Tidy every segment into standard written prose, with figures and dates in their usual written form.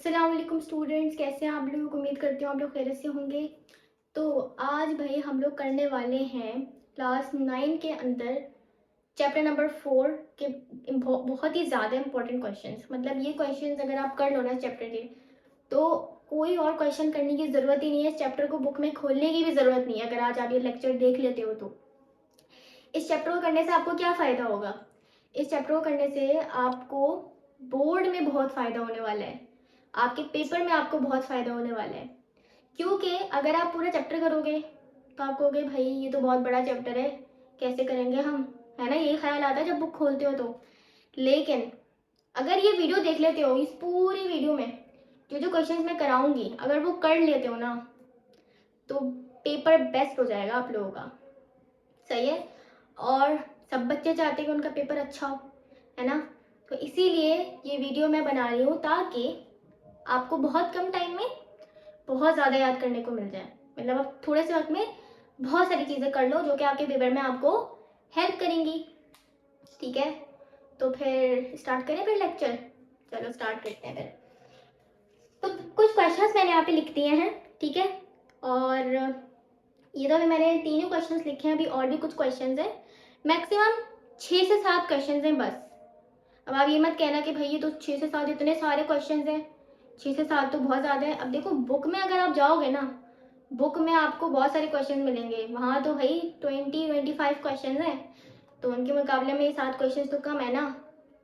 अस्सलाम वालेकुम स्टूडेंट्स, कैसे हैं आप लोग। उम्मीद करती हूँ आप लोग खैरियत से होंगे। तो आज भाई हम लोग करने वाले हैं क्लास 9 के अंदर चैप्टर नंबर 4 के बहुत ही ज़्यादा इंपॉर्टेंट क्वेश्चंस। मतलब ये क्वेश्चंस अगर आप कर लो ना चैप्टर के, तो कोई और क्वेश्चन करने की ज़रूरत ही नहीं है। इस चैप्टर को बुक में खोलने की भी ज़रूरत नहीं है। अगर आज आप ये लेक्चर देख लेते हो तो इस चैप्टर को करने से आपको क्या फ़ायदा होगा। इस चैप्टर को करने से आपको बोर्ड में बहुत फ़ायदा होने वाला है, आपके पेपर में आपको बहुत फ़ायदा होने वाला है। क्योंकि अगर आप पूरा चैप्टर करोगे तो आप कहोगे भाई ये तो बहुत बड़ा चैप्टर है, कैसे करेंगे हम, है ना। ये ख्याल आता है जब बुक खोलते हो तो। लेकिन अगर ये वीडियो देख लेते हो, इस पूरी वीडियो में जो जो क्वेश्चंस मैं कराऊंगी अगर वो कर लेते हो ना, तो पेपर बेस्ट हो जाएगा आप लोगों का। सही है। और सब बच्चे चाहते हैं कि उनका पेपर अच्छा हो, है ना। तो इसीलिए ये वीडियो मैं बना रही हूँ ताकि आपको बहुत कम टाइम में बहुत ज़्यादा याद करने को मिल जाए। मतलब आप थोड़े से वक्त में बहुत सारी चीज़ें कर लो जो कि आपके पेपर में आपको हेल्प करेंगी। ठीक है, तो फिर स्टार्ट करें फिर लेक्चर। चलो स्टार्ट करते हैं फिर। तो कुछ क्वेश्चंस मैंने यहाँ पे लिख दिए हैं, ठीक है। और ये तो अभी मैंने तीनों क्वेश्चंस लिखे हैं, अभी और भी कुछ क्वेश्चंस हैं। मैक्सिमम 6 से 7 क्वेश्चंस हैं बस। अब आप ये मत कहना कि भाई ये तो 6 से 7 इतने सारे क्वेश्चंस हैं। 6 से 7 तो बहुत ज़्यादा है। अब देखो बुक में अगर आप जाओगे ना, बुक में आपको बहुत सारे क्वेश्चन मिलेंगे। वहाँ तो भाई 20-25 क्वेश्चन हैं, तो उनके मुकाबले में ये 7 क्वेश्चन तो कम है ना।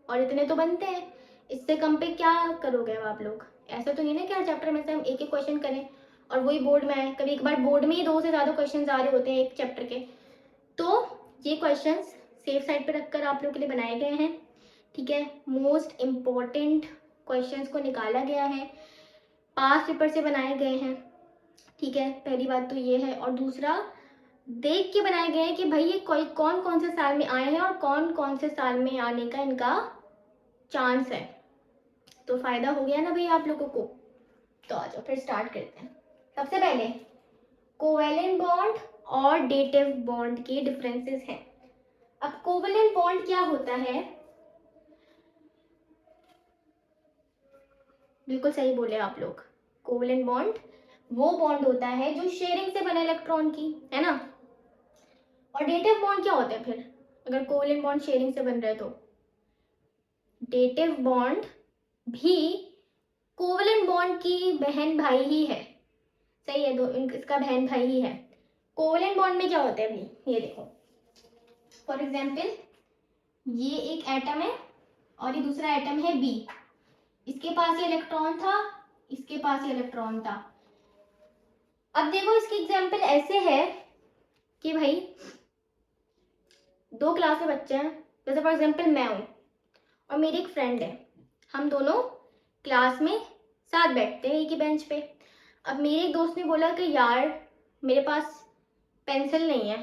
और इतने तो बनते हैं, इससे कम पे क्या करोगे अब आप लोग। ऐसा तो नहीं ना कि हर चैप्टर में से हम एक एक क्वेश्चन करें और वही बोर्ड में आए। कभी एक बार बोर्ड में ही 2 से ज़्यादा क्वेश्चन आ रहे होते हैं एक चैप्टर के। तो ये क्वेश्चन सेफ साइड पर रखकर आप लोगों के लिए बनाए गए हैं, ठीक है। मोस्ट इम्पोर्टेंट क्वेश्चंस को निकाला गया है, पास पेपर से बनाए गए हैं, ठीक है। पहली बात तो ये है। और दूसरा, देख के बनाए गए हैं कि भाई ये कोई कौन कौन से साल में आए हैं और कौन कौन से साल में आने का इनका चांस है। तो फायदा हो गया ना भाई आप लोगों को। तो आ जाओ फिर स्टार्ट करते हैं। सबसे पहले कोवेलेंट बॉन्ड और डेटिव बॉन्ड के डिफरेंसेस हैं। अब कोवेलेंट बॉन्ड क्या होता है, बिल्कुल सही बोले आप लोग। कोवेलेंट बॉन्ड वो बॉन्ड होता है जो शेयरिंग से बने इलेक्ट्रॉन की, है ना। और डेटिव बॉन्ड क्या होता है फिर, अगर कोवेलेंट बॉन्ड शेयरिंग से बन रहा है तो डेटिव बॉन्ड भी कोवेलेंट बॉन्ड की बहन भाई ही है। सही है, दो इसका बहन भाई ही है। कोवेलेंट बॉन्ड में क्या होता है भाई, ये देखो। फॉर एग्जाम्पल ये एक एटम है और ये दूसरा एटम है बी। इसके पास ये इलेक्ट्रॉन था, इसके पास ये इलेक्ट्रॉन था। अब देखो इसकी एग्जाम्पल ऐसे है कि भाई 2 क्लास में बच्चे हैं। जैसे फॉर एग्जाम्पल मैं हूँ और मेरी एक फ्रेंड है। हम दोनों क्लास में साथ बैठते हैं एक ही बेंच पे। अब मेरे एक दोस्त ने बोला कि यार मेरे पास पेंसिल नहीं है,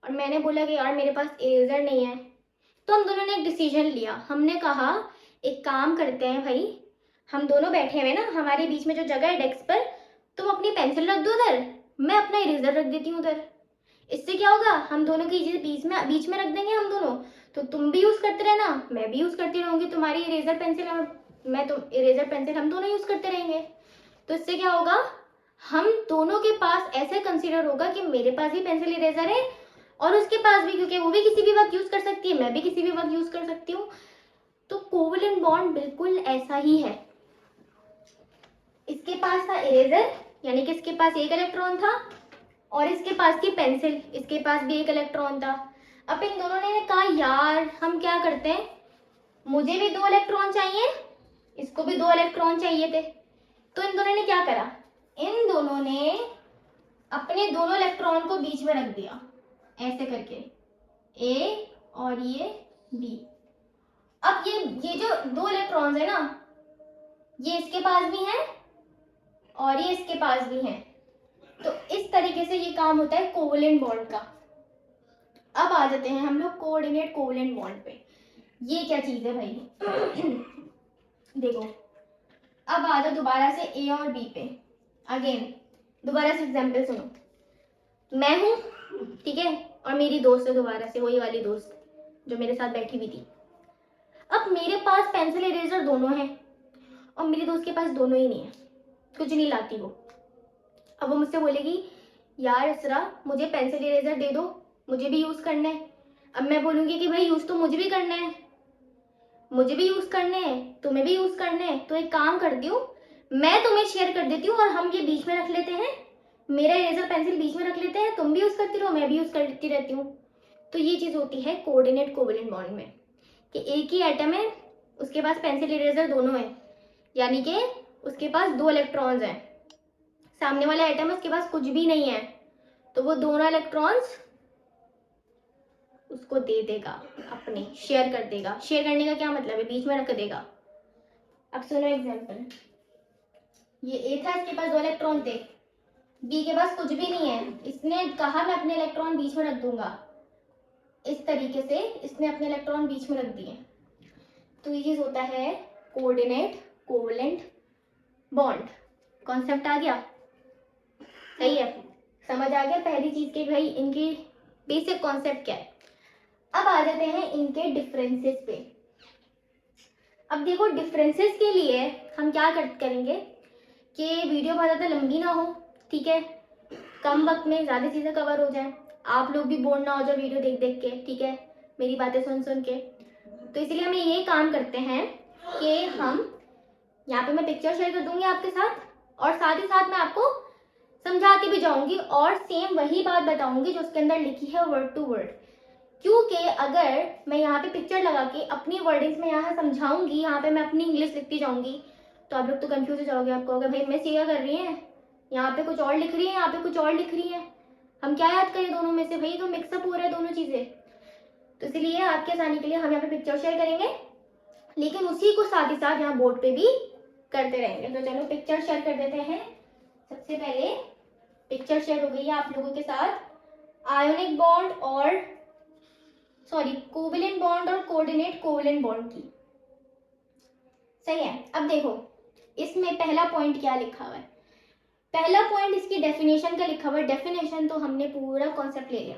और मैंने बोला कि यार मेरे पास इरेजर नहीं है। तो हम दोनों ने एक डिसीजन लिया। हमने कहा एक काम करते हैं भाई, हम दोनों बैठे हुए ना, हमारे बीच में जो जगह है डेस्क पर, तुम अपनी पेंसिल रख दो उधर, मैं अपना इरेजर रख देती हूँ उधर। इससे क्या होगा, हम दोनों की चीज़ बीच में रख देंगे हम दोनों। तो तुम भी यूज़ करते रहना, मैं भी यूज़ करती रहूँगी तुम्हारी इरेजर पेंसिल, और मैं तो इरेजर पेंसिल, हम दोनों यूज़ करते रहेंगे। तो इससे क्या होगा, हम दोनों के पास ऐसे कंसीडर होगा कि मेरे पास भी पेंसिल इरेजर है और उसके पास भी, क्योंकि वो भी किसी भी वक्त यूज़ कर सकती है, मैं भी किसी भी वक्त यूज़ कर सकती हूँ। तो कोवेलेंट बॉन्ड बिल्कुल ऐसा ही है। इसके पास था इरेजर, यानी कि इसके पास एक इलेक्ट्रॉन था, और इसके पास थी पेंसिल, इसके पास भी एक इलेक्ट्रॉन था। अब इन दोनों ने कहा यार हम क्या करते हैं, मुझे भी 2 इलेक्ट्रॉन चाहिए, इसको भी 2 इलेक्ट्रॉन चाहिए थे। तो इन दोनों ने क्या करा, इन दोनों ने अपने दोनों इलेक्ट्रॉन को बीच में रख दिया ऐसे करके, ए और ये बी। अब ये जो 2 इलेक्ट्रॉन्स है ना, ये इसके पास भी हैं और ये इसके पास भी हैं। तो इस तरीके से ये काम होता है कोवेलेंट बॉन्ड का। अब आ जाते हैं हम लोग कोऑर्डिनेट कोवेलेंट बॉन्ड पे। ये क्या चीज है भाई देखो, अब आ जाओ दोबारा से ए और बी पे। अगेन दोबारा से एग्जांपल सुनो। मैं हूं, ठीक है, और मेरी दोस्त है, दोबारा से वही वाली दोस्त जो मेरे साथ बैठी हुई थी। अब मेरे पास पेंसिल इरेजर दोनों हैं और मेरी दोस्त के पास दोनों ही नहीं है, कुछ नहीं लाती वो। अब वो मुझसे बोलेगी यार इसरा मुझे पेंसिल इरेजर दे दो, मुझे भी यूज़ करना है। अब मैं बोलूँगी कि भाई यूज़ तो मुझे भी करना है, मुझे भी यूज़ करने हैं, तुम्हें भी यूज़ करने हैं, तो एक काम करती हूँ, मैं तुम्हें शेयर कर देती हूँ और हम ये बीच में रख लेते हैं, मेरा इरेजर पेंसिल बीच में रख लेते हैं, तुम भी यूज़ करती रहो, मैं भी यूज़ करती रहती हूँ। तो ये चीज़ होती है कोऑर्डिनेट कोवेलेंट बॉन्ड में, कि एक ही एटम है, उसके पास पेंसिल इरेजर दोनों है, यानी कि उसके पास 2 इलेक्ट्रॉन्स हैं। सामने वाला एटम है उसके पास कुछ भी नहीं है, तो वो दोनों इलेक्ट्रॉन्स उसको दे देगा, अपने शेयर कर देगा। शेयर करने का क्या मतलब है, बीच में रख देगा। अब सुनो एग्जांपल, ये ए था, इसके पास 2 इलेक्ट्रॉन थे, बी के पास कुछ भी नहीं है, इसने कहा मैं अपने इलेक्ट्रॉन बीच में रख दूंगा, इस तरीके से इसने अपने इलेक्ट्रॉन बीच में रख दिए। तो ये चीज होता है कोऑर्डिनेट कोवेलेंट बॉन्ड। कॉन्सेप्ट आ गया, सही है, समझ आ गया पहली चीज के भाई इनकी बेसिक कॉन्सेप्ट क्या है। अब आ जाते हैं इनके डिफरेंसेस पे। अब देखो डिफरेंसेस के लिए हम क्या करेंगे कि वीडियो बहुत ज़्यादा लंबी ना हो, ठीक है, कम वक्त में ज़्यादा चीज़ें कवर हो जाए, आप लोग भी बोर ना हो जाए वीडियो देख देख के, ठीक है, मेरी बातें सुन सुन के। तो इसलिए हम ये काम करते हैं कि हम यहाँ पे मैं पिक्चर शेयर कर दूंगी आपके साथ, और साथ ही साथ मैं आपको समझाती भी जाऊंगी और सेम वही बात बताऊंगी जो उसके अंदर लिखी है वर्ड टू वर्ड। क्योंकि अगर मैं यहाँ पे पिक्चर लगा के अपनी वर्डिंग्स में यहाँ समझाऊंगी, यहाँ पे मैं अपनी इंग्लिश लिखती जाऊंगी, तो आप लोग तो कंफ्यूज हो जाओगे, आप कहोगे भाई मैं क्या कर रही है, यहाँ पे कुछ और लिख रही है, यहाँ पे कुछ और लिख रही है, हम क्या याद करें दोनों में से, भाई तो मिक्सअप हो रहा है दोनों चीजें। तो इसलिए आपके आसानी के लिए हम यहाँ पे पिक्चर शेयर करेंगे, लेकिन उसी को साथ ही साथ यहाँ बोर्ड पे भी करते रहेंगे। तो चलो पिक्चर शेयर कर देते हैं। सबसे पहले पिक्चर शेयर हो गई है आप लोगों के साथ आयोनिक बॉन्ड और कोवेलेंट बॉन्ड और कोऑर्डिनेट कोवेलेंट बॉन्ड की, सही है। अब देखो इसमें पहला पॉइंट क्या लिखा हुआ है, पहला पॉइंट इसकी डेफिनेशन का लिखा हुआ है। डेफिनेशन तो हमने पूरा कॉन्सेप्ट ले लिया,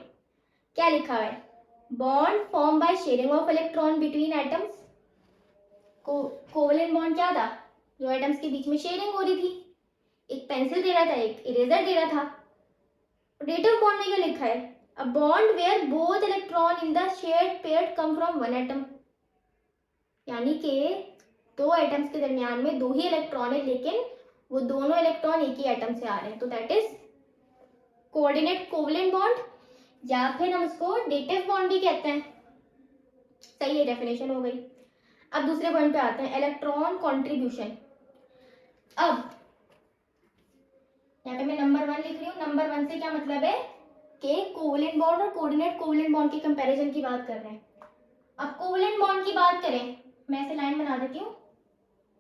क्या लिखा हुआ है, bond form by sharing of electron between atoms. Covalent bond क्या था, जो एटम्स के बीच में शेयरिंग हो रही थी, एक पेंसिल दे रहा था, एक इरेजर दे रहा था। डेटिव बॉन्ड में क्या लिखा है, a bond where both electron in the shared pair come from one atom, यानी कि 2 एटम्स के दरमियान में 2 ही इलेक्ट्रॉन है, लेकिन वो दोनों इलेक्ट्रॉन एक ही एटम से आ रहे हैं, तो that is coordinate covalent bond, या फिर हम इसको डेटिव बॉन्ड भी कहते हैं। सही है, डेफिनेशन हो गई। अब दूसरे पॉइंट पे आते हैं, इलेक्ट्रॉन कॉन्ट्रीब्यूशन। अब यहाँ पे मैं नंबर 1 लिख रही हूँ, नंबर 1 से क्या मतलब है कि कोवेलेंट बॉन्ड और कोऑर्डिनेट कोवेलेंट बॉन्ड की कंपैरिजन की बात कर रहे हैं। अब कोवेलेंट बॉन्ड की बात करें, मैं ऐसे लाइन बना देती हूँ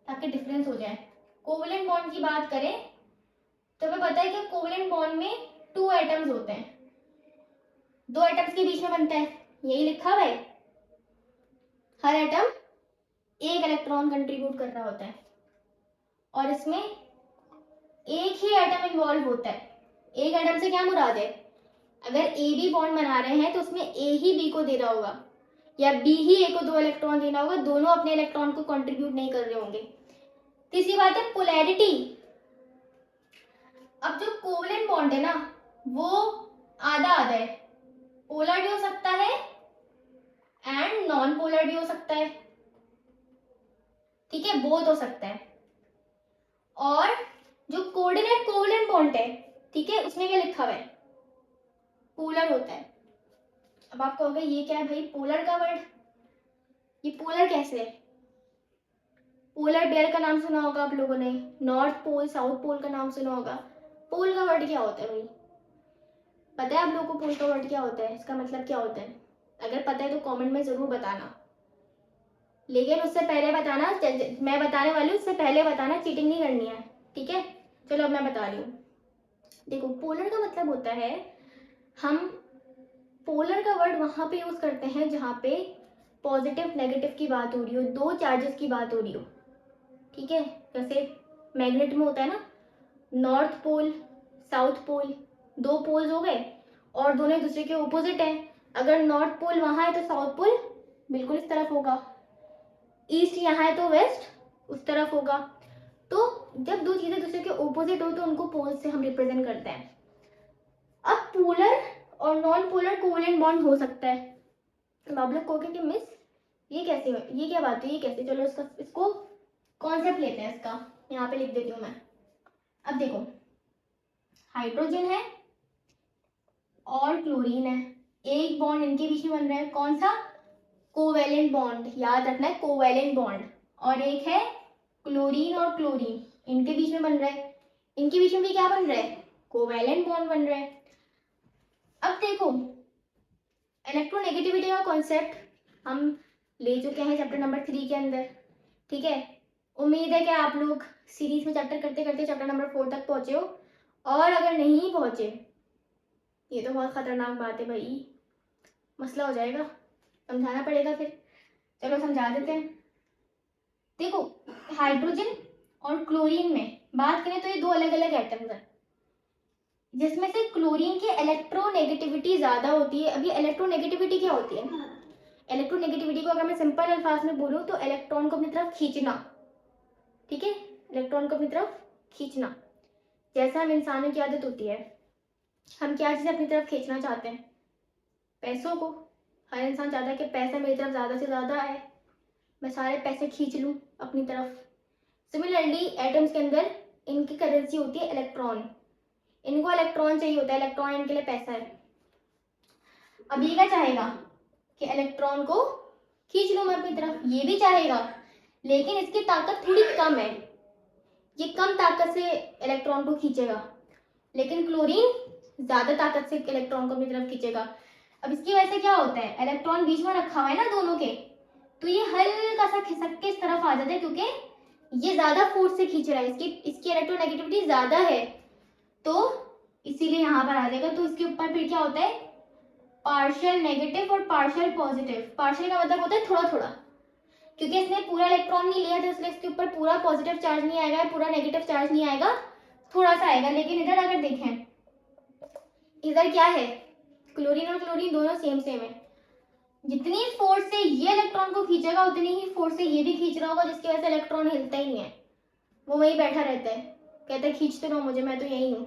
ताकि डिफरेंस हो जाए। कोवेलेंट बॉन्ड की बात करें तो हमें पता है कि कोवेलेंट बॉन्ड में 2 एटम्स होते हैं, 2 एटम्स के बीच में बनता है, यही लिखा हुआ है, हर एटम एक इलेक्ट्रॉन कंट्रीब्यूट कर रहा होता है, और इसमें एक ही एटम इन्वॉल्व होता है। एक एटम से क्या मुराद है, अगर ए बी बॉन्ड बना रहे हैं तो उसमें ए ही बी को दे रहा होगा, या बी ही ए को 2 इलेक्ट्रॉन देना होगा, दोनों अपने इलेक्ट्रॉन को कंट्रीब्यूट नहीं कर रहे होंगे। तीसरी बात है पोलैरिटी। अब जो कोवेलेंट बॉन्ड है ना, वो आधा आधा है, पोलर भी हो सकता है एंड नॉन पोलर भी हो सकता है, ठीक है, बोथ हो सकता है। और जो कोऑर्डिनेट कोवेलेंट बॉन्ड है, ठीक है, उसमें क्या लिखा हुआ है, पोलर होता है। अब आप कहोगे ये क्या है भाई पोलर का वर्ड, ये पोलर कैसे है। पोलर बेयर का नाम सुना होगा आप लोगों ने, नॉर्थ पोल साउथ पोल का नाम सुना होगा। पोल का वर्ड क्या होता है भाई, पता है आप लोगों को पोल का वर्ड क्या होता है, इसका मतलब क्या होता है, अगर पता है तो कमेंट में जरूर बताना, लेकिन उससे पहले बताना, मैं बताने वाली हूँ उससे पहले बताना, चीटिंग नहीं करनी है, ठीक है। चलो अब मैं बता रही हूँ। देखो पोलर का मतलब होता है, हम पोलर का वर्ड वहां पे यूज करते हैं जहाँ पे पॉजिटिव नेगेटिव की बात हो रही हो, 2 चार्जेस की बात हो रही हो, ठीक है। जैसे मैग्नेट में होता है ना, north pole south pole, 2 poles हो गए और दोनों एक दूसरे के ऑपोजिट है। अगर नॉर्थ पोल वहां है तो साउथ पोल बिल्कुल इस तरफ होगा, ईस्ट यहाँ है तो वेस्ट उस तरफ होगा। तो जब दो चीजें दूसरे के ऑपोजिट हो तो उनको पोल से हम रिप्रेजेंट करते हैं। अब पोलर और नॉन पोलर कोवेलेंट बॉन्ड हो सकता है। अब आप लोग कहोगे कि मिस ये कैसे, ये क्या बात है, ये कैसे? चलो इसको कॉन्सेप्ट लेते हैं इसका, यहाँ पे लिख देती हूँ मैं। अब देखो, हाइड्रोजन है और क्लोरीन है, एक बॉन्ड इनके बीच में बन रहा है, कौन सा? कोवेलेंट बॉन्ड, याद रखना है, कोवेलेंट बॉन्ड। और एक है क्लोरीन और क्लोरीन, इनके बीच में बन रहा है, इनके बीच में भी क्या बन रहा है? कोवेलेंट बॉन्ड बन रहा है। अब देखो, इलेक्ट्रोनेगेटिविटी का कॉन्सेप्ट हम ले चुके हैं चैप्टर नंबर 3 के अंदर, ठीक है। उम्मीद है कि आप लोग सीरीज में चैप्टर करते करते चैप्टर नंबर 4 तक पहुंचे हो, और अगर नहीं पहुंचे, ये तो बहुत खतरनाक बात है भाई, मसला हो जाएगा, समझाना पड़ेगा फिर। चलो समझा देते हैं। देखो, हाइड्रोजन और क्लोरीन में बात करें तो ये दो अलग अलग एटम्स हैं, जिसमें से क्लोरीन की इलेक्ट्रोनेगेटिविटी ज्यादा होती है। अभी इलेक्ट्रोनेगेटिविटी क्या होती है? इलेक्ट्रोनेगेटिविटी को अगर मैं सिंपल अल्फाज में बोलूं तो इलेक्ट्रॉन को अपनी तरफ खींचना, ठीक है, इलेक्ट्रॉन को अपनी तरफ खींचना। जैसा हम इंसानों की आदत होती है, हम क्या चीज़ अपनी तरफ खींचना चाहते हैं? पैसों को। हर इंसान चाहता है कि पैसा मेरी तरफ ज़्यादा से ज़्यादा आए, मैं सारे पैसे खींच लूँ अपनी तरफ। सिमिलरली एटम्स के अंदर इनकी करेंसी होती है इलेक्ट्रॉन, इनको इलेक्ट्रॉन चाहिए होता है, इलेक्ट्रॉन इनके लिए पैसा है। अब ये क्या चाहेगा कि इलेक्ट्रॉन को खींच लूँ मैं अपनी तरफ, ये भी चाहेगा, लेकिन इसकी ताकत थोड़ी कम है, ये कम ताकत से इलेक्ट्रॉन को खींचेगा, लेकिन क्लोरीन ज्यादा ताकत से इलेक्ट्रॉन को अपनी तरफ खींचेगा। अब इसकी वजह से क्या होता है, इलेक्ट्रॉन बीच में रखा हुआ है ना दोनों के, तो ये हल्का सा खिसक के इस तरफ आ जाता है, क्योंकि ये ज्यादा फोर्स से खींच रहा है, इसकी इलेक्ट्रोनेगेटिविटी ज्यादा है, तो इसीलिए यहाँ पर आ जाएगा। तो इसके ऊपर फिर क्या होता है, पार्शियल नेगेटिव और पार्शियल पॉजिटिव। पार्शियल का मतलब होता है थोड़ा थोड़ा, क्योंकि इसने पूरा इलेक्ट्रॉन नहीं लिया तो इसलिए इसके ऊपर पूरा पॉजिटिव चार्ज नहीं आएगा, पूरा नेगेटिव चार्ज नहीं आएगा, थोड़ा सा आएगा। लेकिन इधर अगर देखें, इधर क्या है, क्लोरीन और क्लोरीन दोनों सेम सेम है, जितनी फोर्स से ये इलेक्ट्रॉन को खींचेगा उतनी ही फोर्स से ये भी खींच रहा होगा, जिसकी वजह से इलेक्ट्रॉन हिलता ही नहीं है, वो वहीं बैठा रहता है, कहता है खींचते रहो मुझे, मैं तो यही हूँ।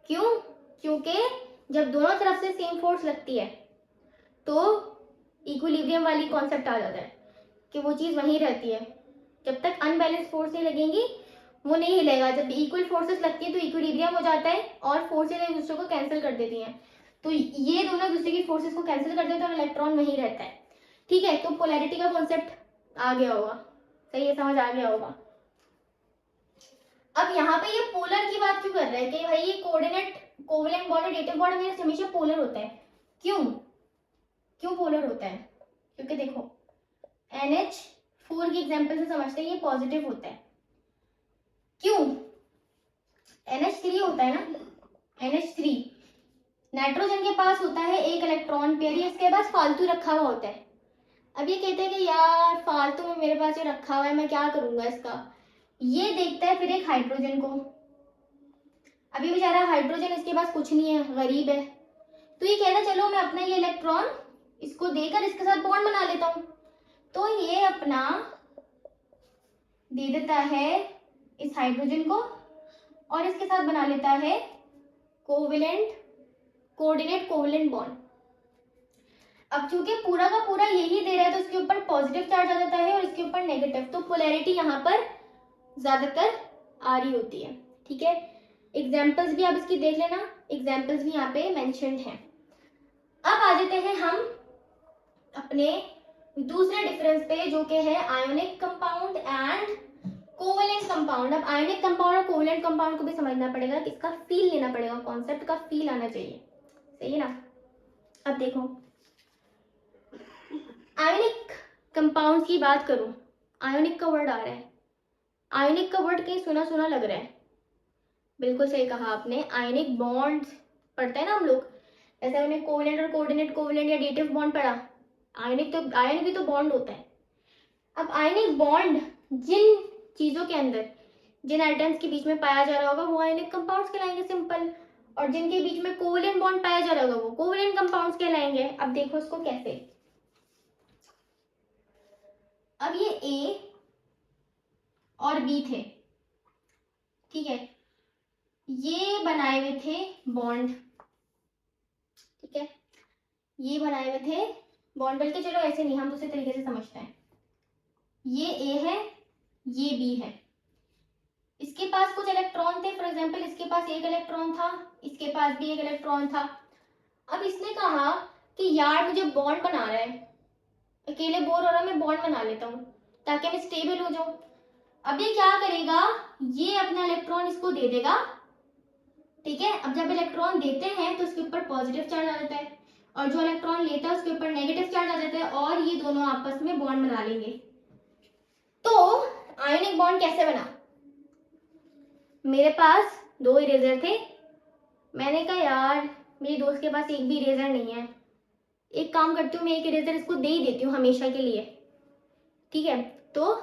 क्यों? क्योंकि जब दोनों तरफ से सेम फोर्स लगती है तो इक्विलिब्रियम वाली कॉन्सेप्ट आ जाता है कि वो चीज़ वहीं रहती है। जब तक अनबैलेंस फोर्स नहीं लगेंगी वो नहीं हिलेगा, जब इक्वल फोर्सेस लगती है तो इक्विलिब्रियम हो जाता है और फोर्सेस एक दूसरे को कैंसिल कर देती हैं, तो ये दोनों दूसरे की फोर्सेस को कैंसिल कर देते हैं और इलेक्ट्रॉन वहीं रहता है, ठीक है। तो पोलैरिटी का कॉन्सेप्ट आ गया होगा, सही है, समझ आ गया होगा। अब यहाँ पे ये पोलर की बात क्यों कर रहा है कि भाई ये कोऑर्डिनेट कोवेलेंट बॉन्ड और डेटिव बॉन्ड में हमेशा पोलर होता है? क्यों क्यों पोलर होता है? क्योंकि देखो, NH4 की एग्जांपल से समझते हैं ये पॉजिटिव होता है। क्यों? NH3 होता है ना, NH3 नाइट्रोजन के पास होता है एक इलेक्ट्रॉन पेयर, ये इसके पास फालतू रखा हुआ होता है। अब ये कहते हैं कि यार फालतू में मेरे पास ये रखा हुआ है, मैं क्या करूंगा इसका। ये देखता है फिर एक हाइड्रोजन को, अभी बेचारा हाइड्रोजन इसके पास कुछ नहीं है, गरीब है, तो ये कहता है चलो मैं अपना ये इलेक्ट्रॉन इसको देकर इसके साथ बॉन्ड बना लेता हूँ। तो ये अपना दे देता है इस हाइड्रोजन को और इसके साथ बना लेता है कोऑर्डिनेट कोवेलेंट बॉन्ड। अब चूंकि पूरा का पूरा यही दे रहा है तो इसके ऊपर पॉजिटिव चार्ज आ जाता है और इसके ऊपर नेगेटिव, तो पोलैरिटी यहाँ पर ज्यादातर आ रही होती है, ठीक है। एग्जाम्पल्स भी आप इसकी देख लेना, एग्जाम्पल्स भी यहाँ पे मेंशन्ड हैं। अब आ जाते हैं हम अपने दूसरे डिफरेंस पे, जो कि है ionic compound and covalent compound. अब आयोनिक कंपाउंड और कोवेलेंट कंपाउंड को भी समझना पड़ेगा, इसका फील लेना पड़ेगा, कॉन्सेप्ट का फील आना चाहिए, सही है ना। अब देखो, आयोनिक कंपाउंड की बात करूं, आयोनिक का वर्ड आ रहा है, आयोनिक का वर्ड कहीं सुना सुना लग रहा है, बिल्कुल सही कहा आपने, आयोनिक बॉन्ड पढ़ते हैं ना हम लोग, जैसे हमने कोवेलेंट और कोऑर्डिनेट या डेटिव बॉन्ड पढ़ा, आयनिक भी तो बॉन्ड होता है। अब आयनिक बॉन्ड जिन चीजों के अंदर, जिन आइटम्स के बीच में पाया जा रहा होगा वो आयनिक कंपाउंड्स कहलाएंगे, सिंपल, और जिनके बीच में कोवेलेंट बॉन्ड पाया जा रहा होगा वो कोवेलेंट कंपाउंड्स कहलाएंगे। अब देखो इसको कैसे, अब ये A और B थे, ठीक है, ये बनाए हुए थे बॉन्ड, ठीक है, ये बनाए हुए थे बॉन्ड, बल्कि चलो ऐसे नहीं, हम दूसरे तरीके से समझते हैं। ये ए है, ये बी है, इसके पास कुछ इलेक्ट्रॉन थे, फॉर एग्जांपल इसके पास एक इलेक्ट्रॉन था, इसके पास भी एक इलेक्ट्रॉन था। अब इसने कहा कि यार मुझे बॉन्ड बना रहा है, अकेले बोर हो रहा है, मैं बॉन्ड बना लेता हूँ ताकि मैं स्टेबल हो जाऊं। अब ये क्या करेगा, ये अपना इलेक्ट्रॉन इसको दे देगा, ठीक है। अब जब इलेक्ट्रॉन देते हैं तो उसके ऊपर पॉजिटिव चार्ज आ जाता है, और जो इलेक्ट्रॉन लेता है उसके ऊपर नेगेटिव चार्ज आ जाता है, और ये दोनों आपस में बॉन्ड बना लेंगे। तो आयनिक बॉन्ड कैसे बना? मेरे पास 2 इरेजर थे, मैंने कहा यार मेरी दोस्त के पास एक भी इरेजर नहीं है, एक काम करती हूँ, मैं एक इरेजर इसको दे ही देती हूँ हमेशा के लिए, ठीक है। तो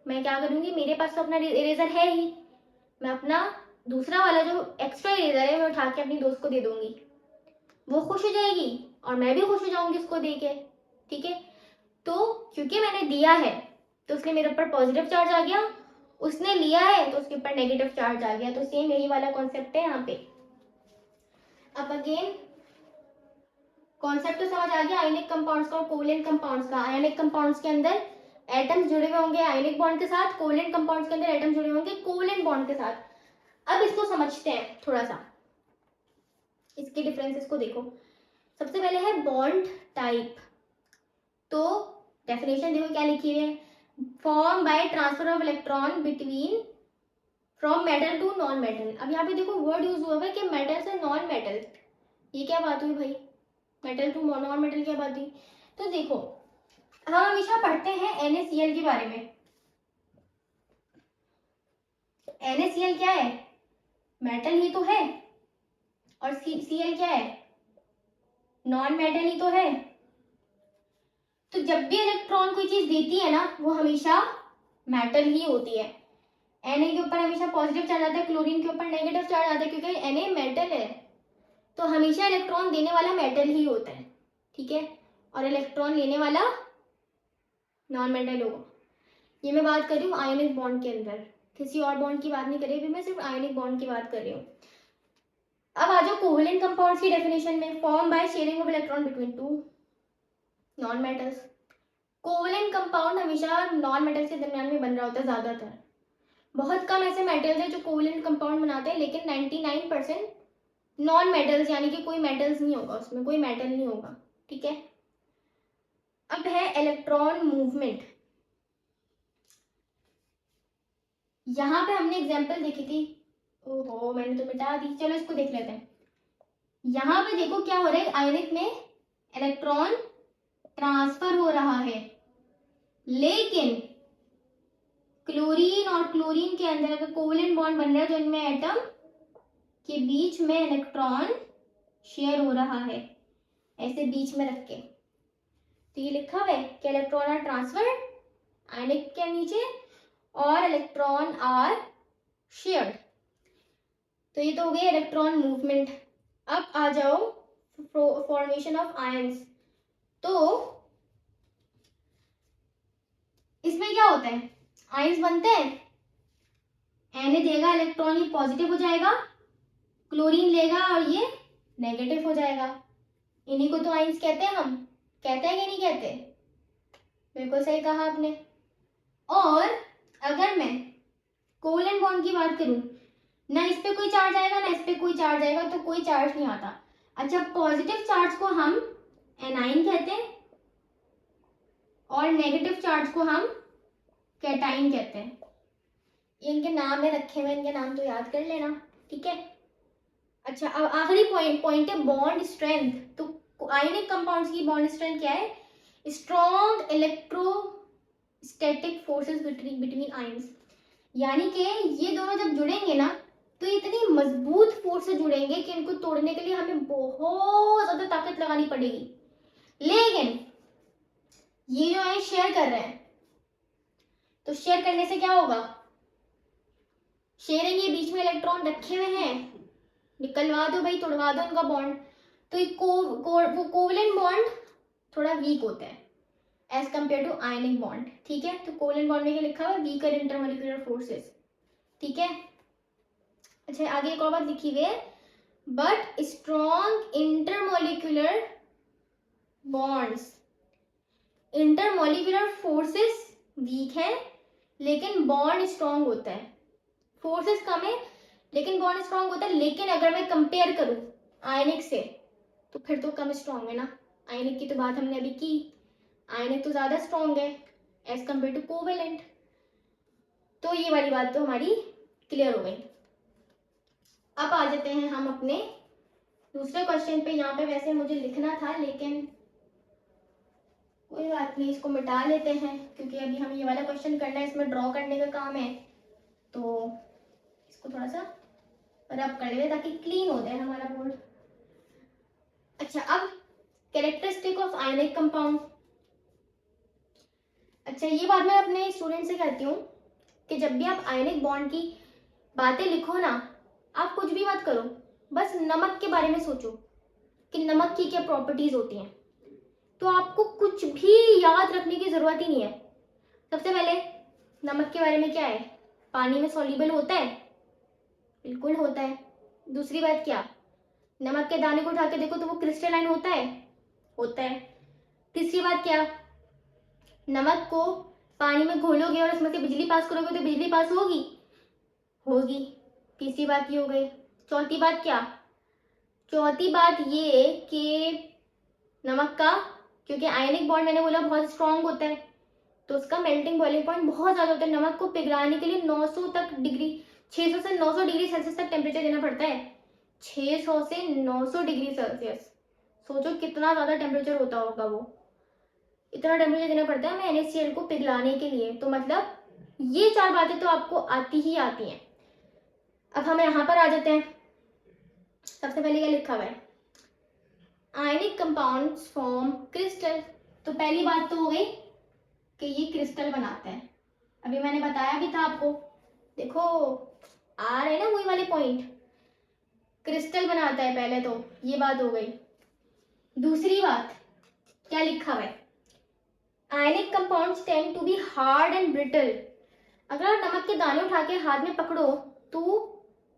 मैं क्या करूंगी, मेरे पास तो अपना इरेजर है ही, मैं अपना दूसरा वाला जो एक्स्ट्रा इरेजर है मैं उठा के अपनी दोस्त को दे दूंगी, वो खुश हो जाएगी और मैं भी खुश हो जाऊंगी उसको दे के, ठीक है। तो क्योंकि मैंने दिया है तो उसने मेरे ऊपर पॉजिटिव चार्ज आ गया, उसने लिया है तो उसके ऊपर नेगेटिव चार्ज आ गया। तो सेम यही वाला कॉन्सेप्ट है यहाँ पे। अब अगेन कॉन्सेप्ट तो समझ आ गया आयनिक कंपाउंड्स का और कोवलेंट कंपाउंड्स का। आयनिक कंपाउंड्स के अंदर एटम्स जुड़े हुए होंगे आयनिक बॉन्ड के साथ, कोवलेंट कंपाउंड्स के अंदर एटम्स जुड़े होंगे कोवलेंट बॉन्ड के साथ। अब इसको समझते हैं थोड़ा सा, इसके डिफरेंसेस को देखो। सबसे पहले है बॉन्ड टाइप। तो डेफिनेशन देखो क्या लिखी है, form by transfer of electron between from metal to non metal. अब यहाँ पे देखो वर्ड यूज हुआ है कि मेटल से नॉन मेटल, ये क्या बात हुई भाई, मेटल टू नॉन मेटल क्या बात हुई? तो देखो हम हमेशा पढ़ते हैं NaCl के बारे में। NaCl क्या है, मेटल ही तो है, और Cl क्या है, नॉन मेटल ही तो है। तो जब भी इलेक्ट्रॉन कोई चीज देती है ना वो हमेशा मेटल ही होती है। Na के ऊपर हमेशा पॉजिटिव चार्ज आता है, क्लोरीन के ऊपर नेगेटिव चार्ज आता है, क्योंकि Na मेटल है तो हमेशा इलेक्ट्रॉन देने वाला मेटल ही होता है, ठीक है, और इलेक्ट्रॉन लेने वाला नॉन मेटल होगा। ये मैं बात कर रही हूँ आयनिक बॉन्ड के अंदर, किसी और बॉन्ड की बात नहीं कर रही, मैं सिर्फ आयनिक बॉन्ड की बात कर रही हूँ। अब आ जाओ कोवलेंट कंपाउंड्स की डेफिनेशन में, form by sharing of electron between 2 non metals. Covalent compound हमेशा नॉन मेटल्स के दरमियान में बन रहा होता है ज्यादातर, बहुत कम ऐसे मेटल्स हैं जो कोवलेंट कंपाउंड बनाते हैं, लेकिन 99% नॉन मेटल्स, यानी कि कोई मेटल्स नहीं होगा उसमें, कोई मेटल नहीं होगा, ठीक है। अब है इलेक्ट्रॉन मूवमेंट। यहाँ पे हमने एग्जांपल देखी थी, ओहो मैंने तो मिटा दी, चलो इसको देख लेते हैं। यहाँ पे देखो क्या हो रहा है, आयनिक में इलेक्ट्रॉन ट्रांसफर हो रहा है, लेकिन क्लोरीन और क्लोरीन के अंदर अगर कोवलेंट बॉन्ड बन रहा है तो इनमें एटम के बीच में इलेक्ट्रॉन शेयर हो रहा है, ऐसे बीच में रख के। तो ये लिखा हुआ है कि इलेक्ट्रॉन आर ट्रांसफर्ड आयनिक के नीचे और इलेक्ट्रॉन आर शेयर्ड। तो ये तो हो गया इलेक्ट्रॉन मूवमेंट। अब आ जाओ फॉर्मेशन ऑफ आयंस। तो इसमें क्या होता है, आयंस बनते हैं, Na देगा इलेक्ट्रॉन, ये पॉजिटिव हो जाएगा, क्लोरीन लेगा और ये नेगेटिव हो जाएगा। इन्हीं को तो आयंस कहते हैं, हम कहते हैं कि नहीं कहते? बिल्कुल सही कहा आपने। और अगर मैं कोवलेंट बॉन्ड की बात करूं, ना इस पे कोई चार्ज आएगा ना इस पे कोई चार्ज आएगा, तो कोई चार्ज नहीं आता। अच्छा, पॉजिटिव चार्ज को हम एनाइन कहते हैं और नेगेटिव चार्ज को हम कैटाइन कहते हैं। इनके नाम है रखे हुए, इनके नाम तो याद कर लेना, ठीक है। अच्छा, अब आखिरी पॉइंट है बॉन्ड स्ट्रेंथ। तो आयनिक कंपाउंड्स की बॉन्ड स्ट्रेंथ क्या है, strong electrostatic forces between ions, यानी कि ये दोनों जब जुड़ेंगे ना तो इतनी मजबूत फोर्स से जुड़ेंगे कि इनको तोड़ने के लिए हमें बहुत ज्यादा ताकत लगानी पड़ेगी। लेकिन ये जो है शेयर कर रहे हैं, तो शेयर करने से क्या होगा, शेयरिंग, ये बीच में इलेक्ट्रॉन रखे हुए हैं, निकलवा दो भाई, तोड़वा दो उनका बॉन्ड। तो ये वो कोवलेंट बॉन्ड थोड़ा वीक होता है as compare to ionic bond, ठीक है। तो कोवलेंट बॉन्ड में क्या लिखा हुआ है, वीकर इंटरमोलिकुलर फोर्सेस, ठीक है। अच्छा आगे एक और बात लिखी हुई है, but strong intermolecular bonds, intermolecular forces weak है लेकिन बॉन्ड स्ट्रॉन्ग होता है। फोर्सेस कम है लेकिन बॉन्ड स्ट्रॉन्ग होता है, लेकिन अगर मैं कंपेयर करूं आयनिक से तो फिर तो कम स्ट्रॉन्ग है ना। आयनिक की तो बात हमने अभी की, आयनिक तो ज्यादा स्ट्रॉन्ग है एज कम्पेयर टू कोवेलेंट। तो ये वाली बात तो हमारी क्लियर हो गई। अब आ जाते हैं हम अपने दूसरे क्वेश्चन पे। यहाँ पे वैसे मुझे लिखना था लेकिन कोई बात नहीं, इसको मिटा लेते हैं क्योंकि अभी हम ये वाला क्वेश्चन करना है, इसमें ड्रॉ करने का काम है, तो इसको थोड़ा सा रब कर लेते ताकि क्लीन हो जाए हमारा बोर्ड। अच्छा अब कैरेक्टरिस्टिक ऑफ आयनिक कंपाउंड। अच्छा ये बात मैं अपने स्टूडेंट से कहती हूँ कि जब भी आप आयनिक बॉन्ड की बातें लिखो ना, आप कुछ भी मत करो, बस नमक के बारे में सोचो कि नमक की क्या प्रॉपर्टीज होती हैं, तो आपको कुछ भी याद रखने की जरूरत ही नहीं है। सबसे पहले नमक के बारे में क्या है, पानी में सॉल्युबल होता है, बिल्कुल होता है। दूसरी बात क्या, नमक के दाने को उठा के देखो तो वो क्रिस्टलाइन होता है, होता है। तीसरी बात क्या, नमक को पानी में घोलोगे और उसमें से बिजली पास करोगे तो बिजली पास होगी, होगी। तीसरी बात ये हो गई। चौथी बात क्या, चौथी बात ये कि नमक का, क्योंकि आयनिक बॉन्ड मैंने बोला बहुत स्ट्रांग होता है, तो उसका मेल्टिंग बॉइलिंग पॉइंट बहुत ज्यादा होता है। नमक को पिघलाने के लिए 900 तक डिग्री, 600 से 900 डिग्री सेल्सियस तक टेम्परेचर देना पड़ता है। 600 से 900 डिग्री सेल्सियस, सोचो कितना ज्यादा टेम्परेचर होता होगा वो, इतना टेम्परेचर देना पड़ता है हमें NaCl को पिघलाने के लिए। तो मतलब ये चार बातें तो आपको आती ही आती हैं। अब हम यहाँ पर आ जाते हैं। सबसे पहले क्या लिखा हुआ है, आयनिक कंपाउंड्स फॉर्म क्रिस्टल। तो पहली बात तो हो गई कि ये क्रिस्टल बनाते हैं, अभी मैंने बताया भी था आपको, देखो आ रहे ना वही वाले पॉइंट, क्रिस्टल बनाता है पहले, तो ये बात हो गई। दूसरी बात क्या लिखा हुआ है, ionic compounds tend to be hard and brittle. अगर आप नमक के दाने उठा के हाथ में पकड़ो तो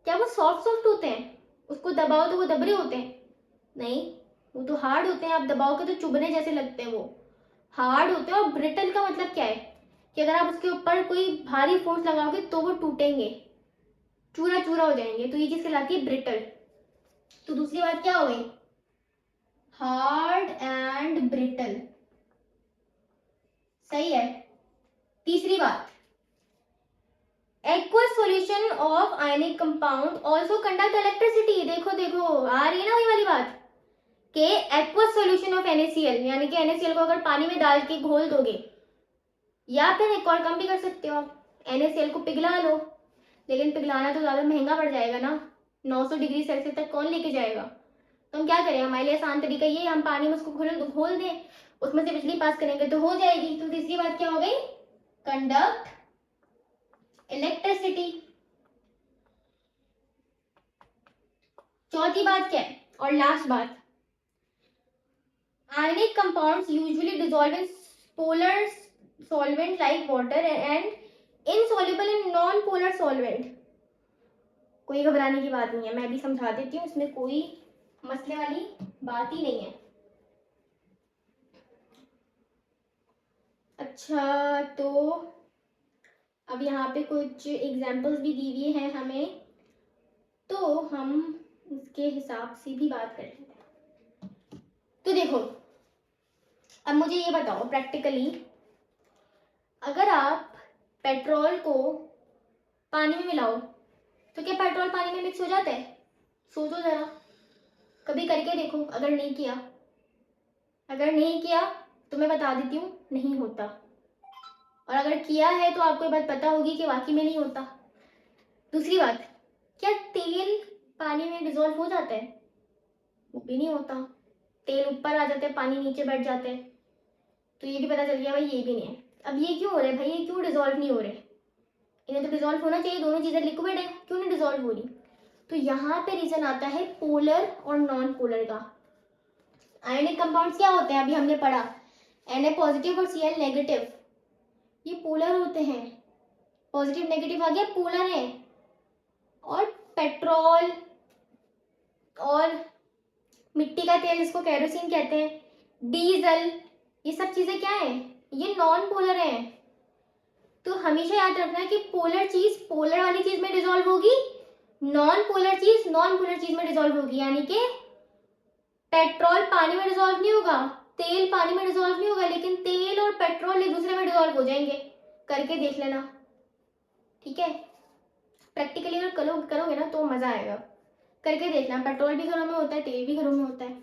क्या वो सॉफ्ट सॉफ्ट होते हैं, उसको दबाओ तो वो दबरे होते हैं, नहीं, वो तो हार्ड होते हैं, आप दबाओगे तो चुभने जैसे लगते हैं, वो हार्ड होते हैं। और ब्रिटल का मतलब क्या है कि अगर आप उसके ऊपर कोई भारी फोर्स लगाओगे तो वो टूटेंगे, चूरा चूरा हो जाएंगे, तो ये चीज कहलाती है ब्रिटल। तो दूसरी बात क्या हो गई, हार्ड एंड ब्रिटल, सही है। तीसरी बात, aqueous solution of ionic compound also conduct electricity. देखो देखो आ रही है ना वही वाली बात कि एक्वस सॉल्यूशन ऑफ NaCl, यानी कि NaCl को अगर पानी में डाल के घोल दोगे, या फिर एक और काम भी कर सकते हो आप, NaCl को पिघला लो, लेकिन पिघलाना तो ज्यादा महंगा पड़ जाएगा ना, 900 डिग्री सेल्सियस तक कौन लेके जाएगा। तो हम क्या करें, हमारे लिए आसान तरीका ये, हम पानी में उसको घोल दें, उसमें से बिजली पास करेंगे तो हो जाएगी। तो तीसरी बात क्या हो गई, कंडक्ट इलेक्ट्रिसिटी। चौथी बात क्या है और लास्ट बात, ionic compounds usually dissolve in polar solvent like water and insoluble in non polar solvent. कोई घबराने की बात नहीं है, मैं भी समझा देती हूँ, इसमें कोई मसले वाली बात ही नहीं है। अच्छा तो अब यहाँ पे कुछ एग्जाम्पल्स भी दी हुई हैं हमें, तो हम उसके हिसाब से भी बात कर लेते हैं। तो देखो अब मुझे ये बताओ प्रैक्टिकली, अगर आप पेट्रोल को पानी में मिलाओ तो क्या पेट्रोल पानी में मिक्स हो जाता है, सोचो जरा, कभी करके देखो। अगर नहीं किया, अगर नहीं किया तो मैं बता देती हूँ नहीं होता, और अगर किया है तो आपको ये बात पता होगी कि वाकई में नहीं होता। दूसरी बात, क्या तेल पानी में डिजोल्व हो जाता है, वो भी नहीं होता, तेल ऊपर आ जाते हैं पानी नीचे बैठ जाते हैं, तो ये भी पता चल गया भाई ये भी नहीं है। अब ये क्यों हो रहा है भाई, ये क्यों डिजोल्व नहीं हो रहे, इन्हें तो डिजोल्व होना चाहिए, दोनों चीजें लिक्विड है, क्यों नहीं डिजोल्व हो रही। तो यहाँ पे रीजन आता है पोलर और नॉन पोलर का। आयनिक कंपाउंड्स क्या होते हैं, अभी हमने पढ़ा Na पॉजिटिव और Cl नेगेटिव, ये पोलर होते हैं, पॉजिटिव नेगेटिव आ गया पोलर है। और पेट्रोल और मिट्टी का तेल जिसको केरोसिन कहते हैं, डीजल, ये सब चीजें क्या है, ये नॉन पोलर है। तो हमेशा याद रखना कि पोलर चीज पोलर वाली चीज में डिसॉल्व होगी, नॉन पोलर चीज नॉन पोलर चीज में डिसॉल्व होगी। यानी कि पेट्रोल पानी में डिसॉल्व नहीं होगा, तेल पानी में डिसॉल्व नहीं होगा, लेकिन तेल और पेट्रोल एक दूसरे में डिसॉल्व हो जाएंगे। करके देख लेना, ठीक है। प्रैक्टिकली अगर करोगे ना तो मजा आएगा। करके देखना, पेट्रोल भी घरों में होता है, तेल भी घरों में होता है,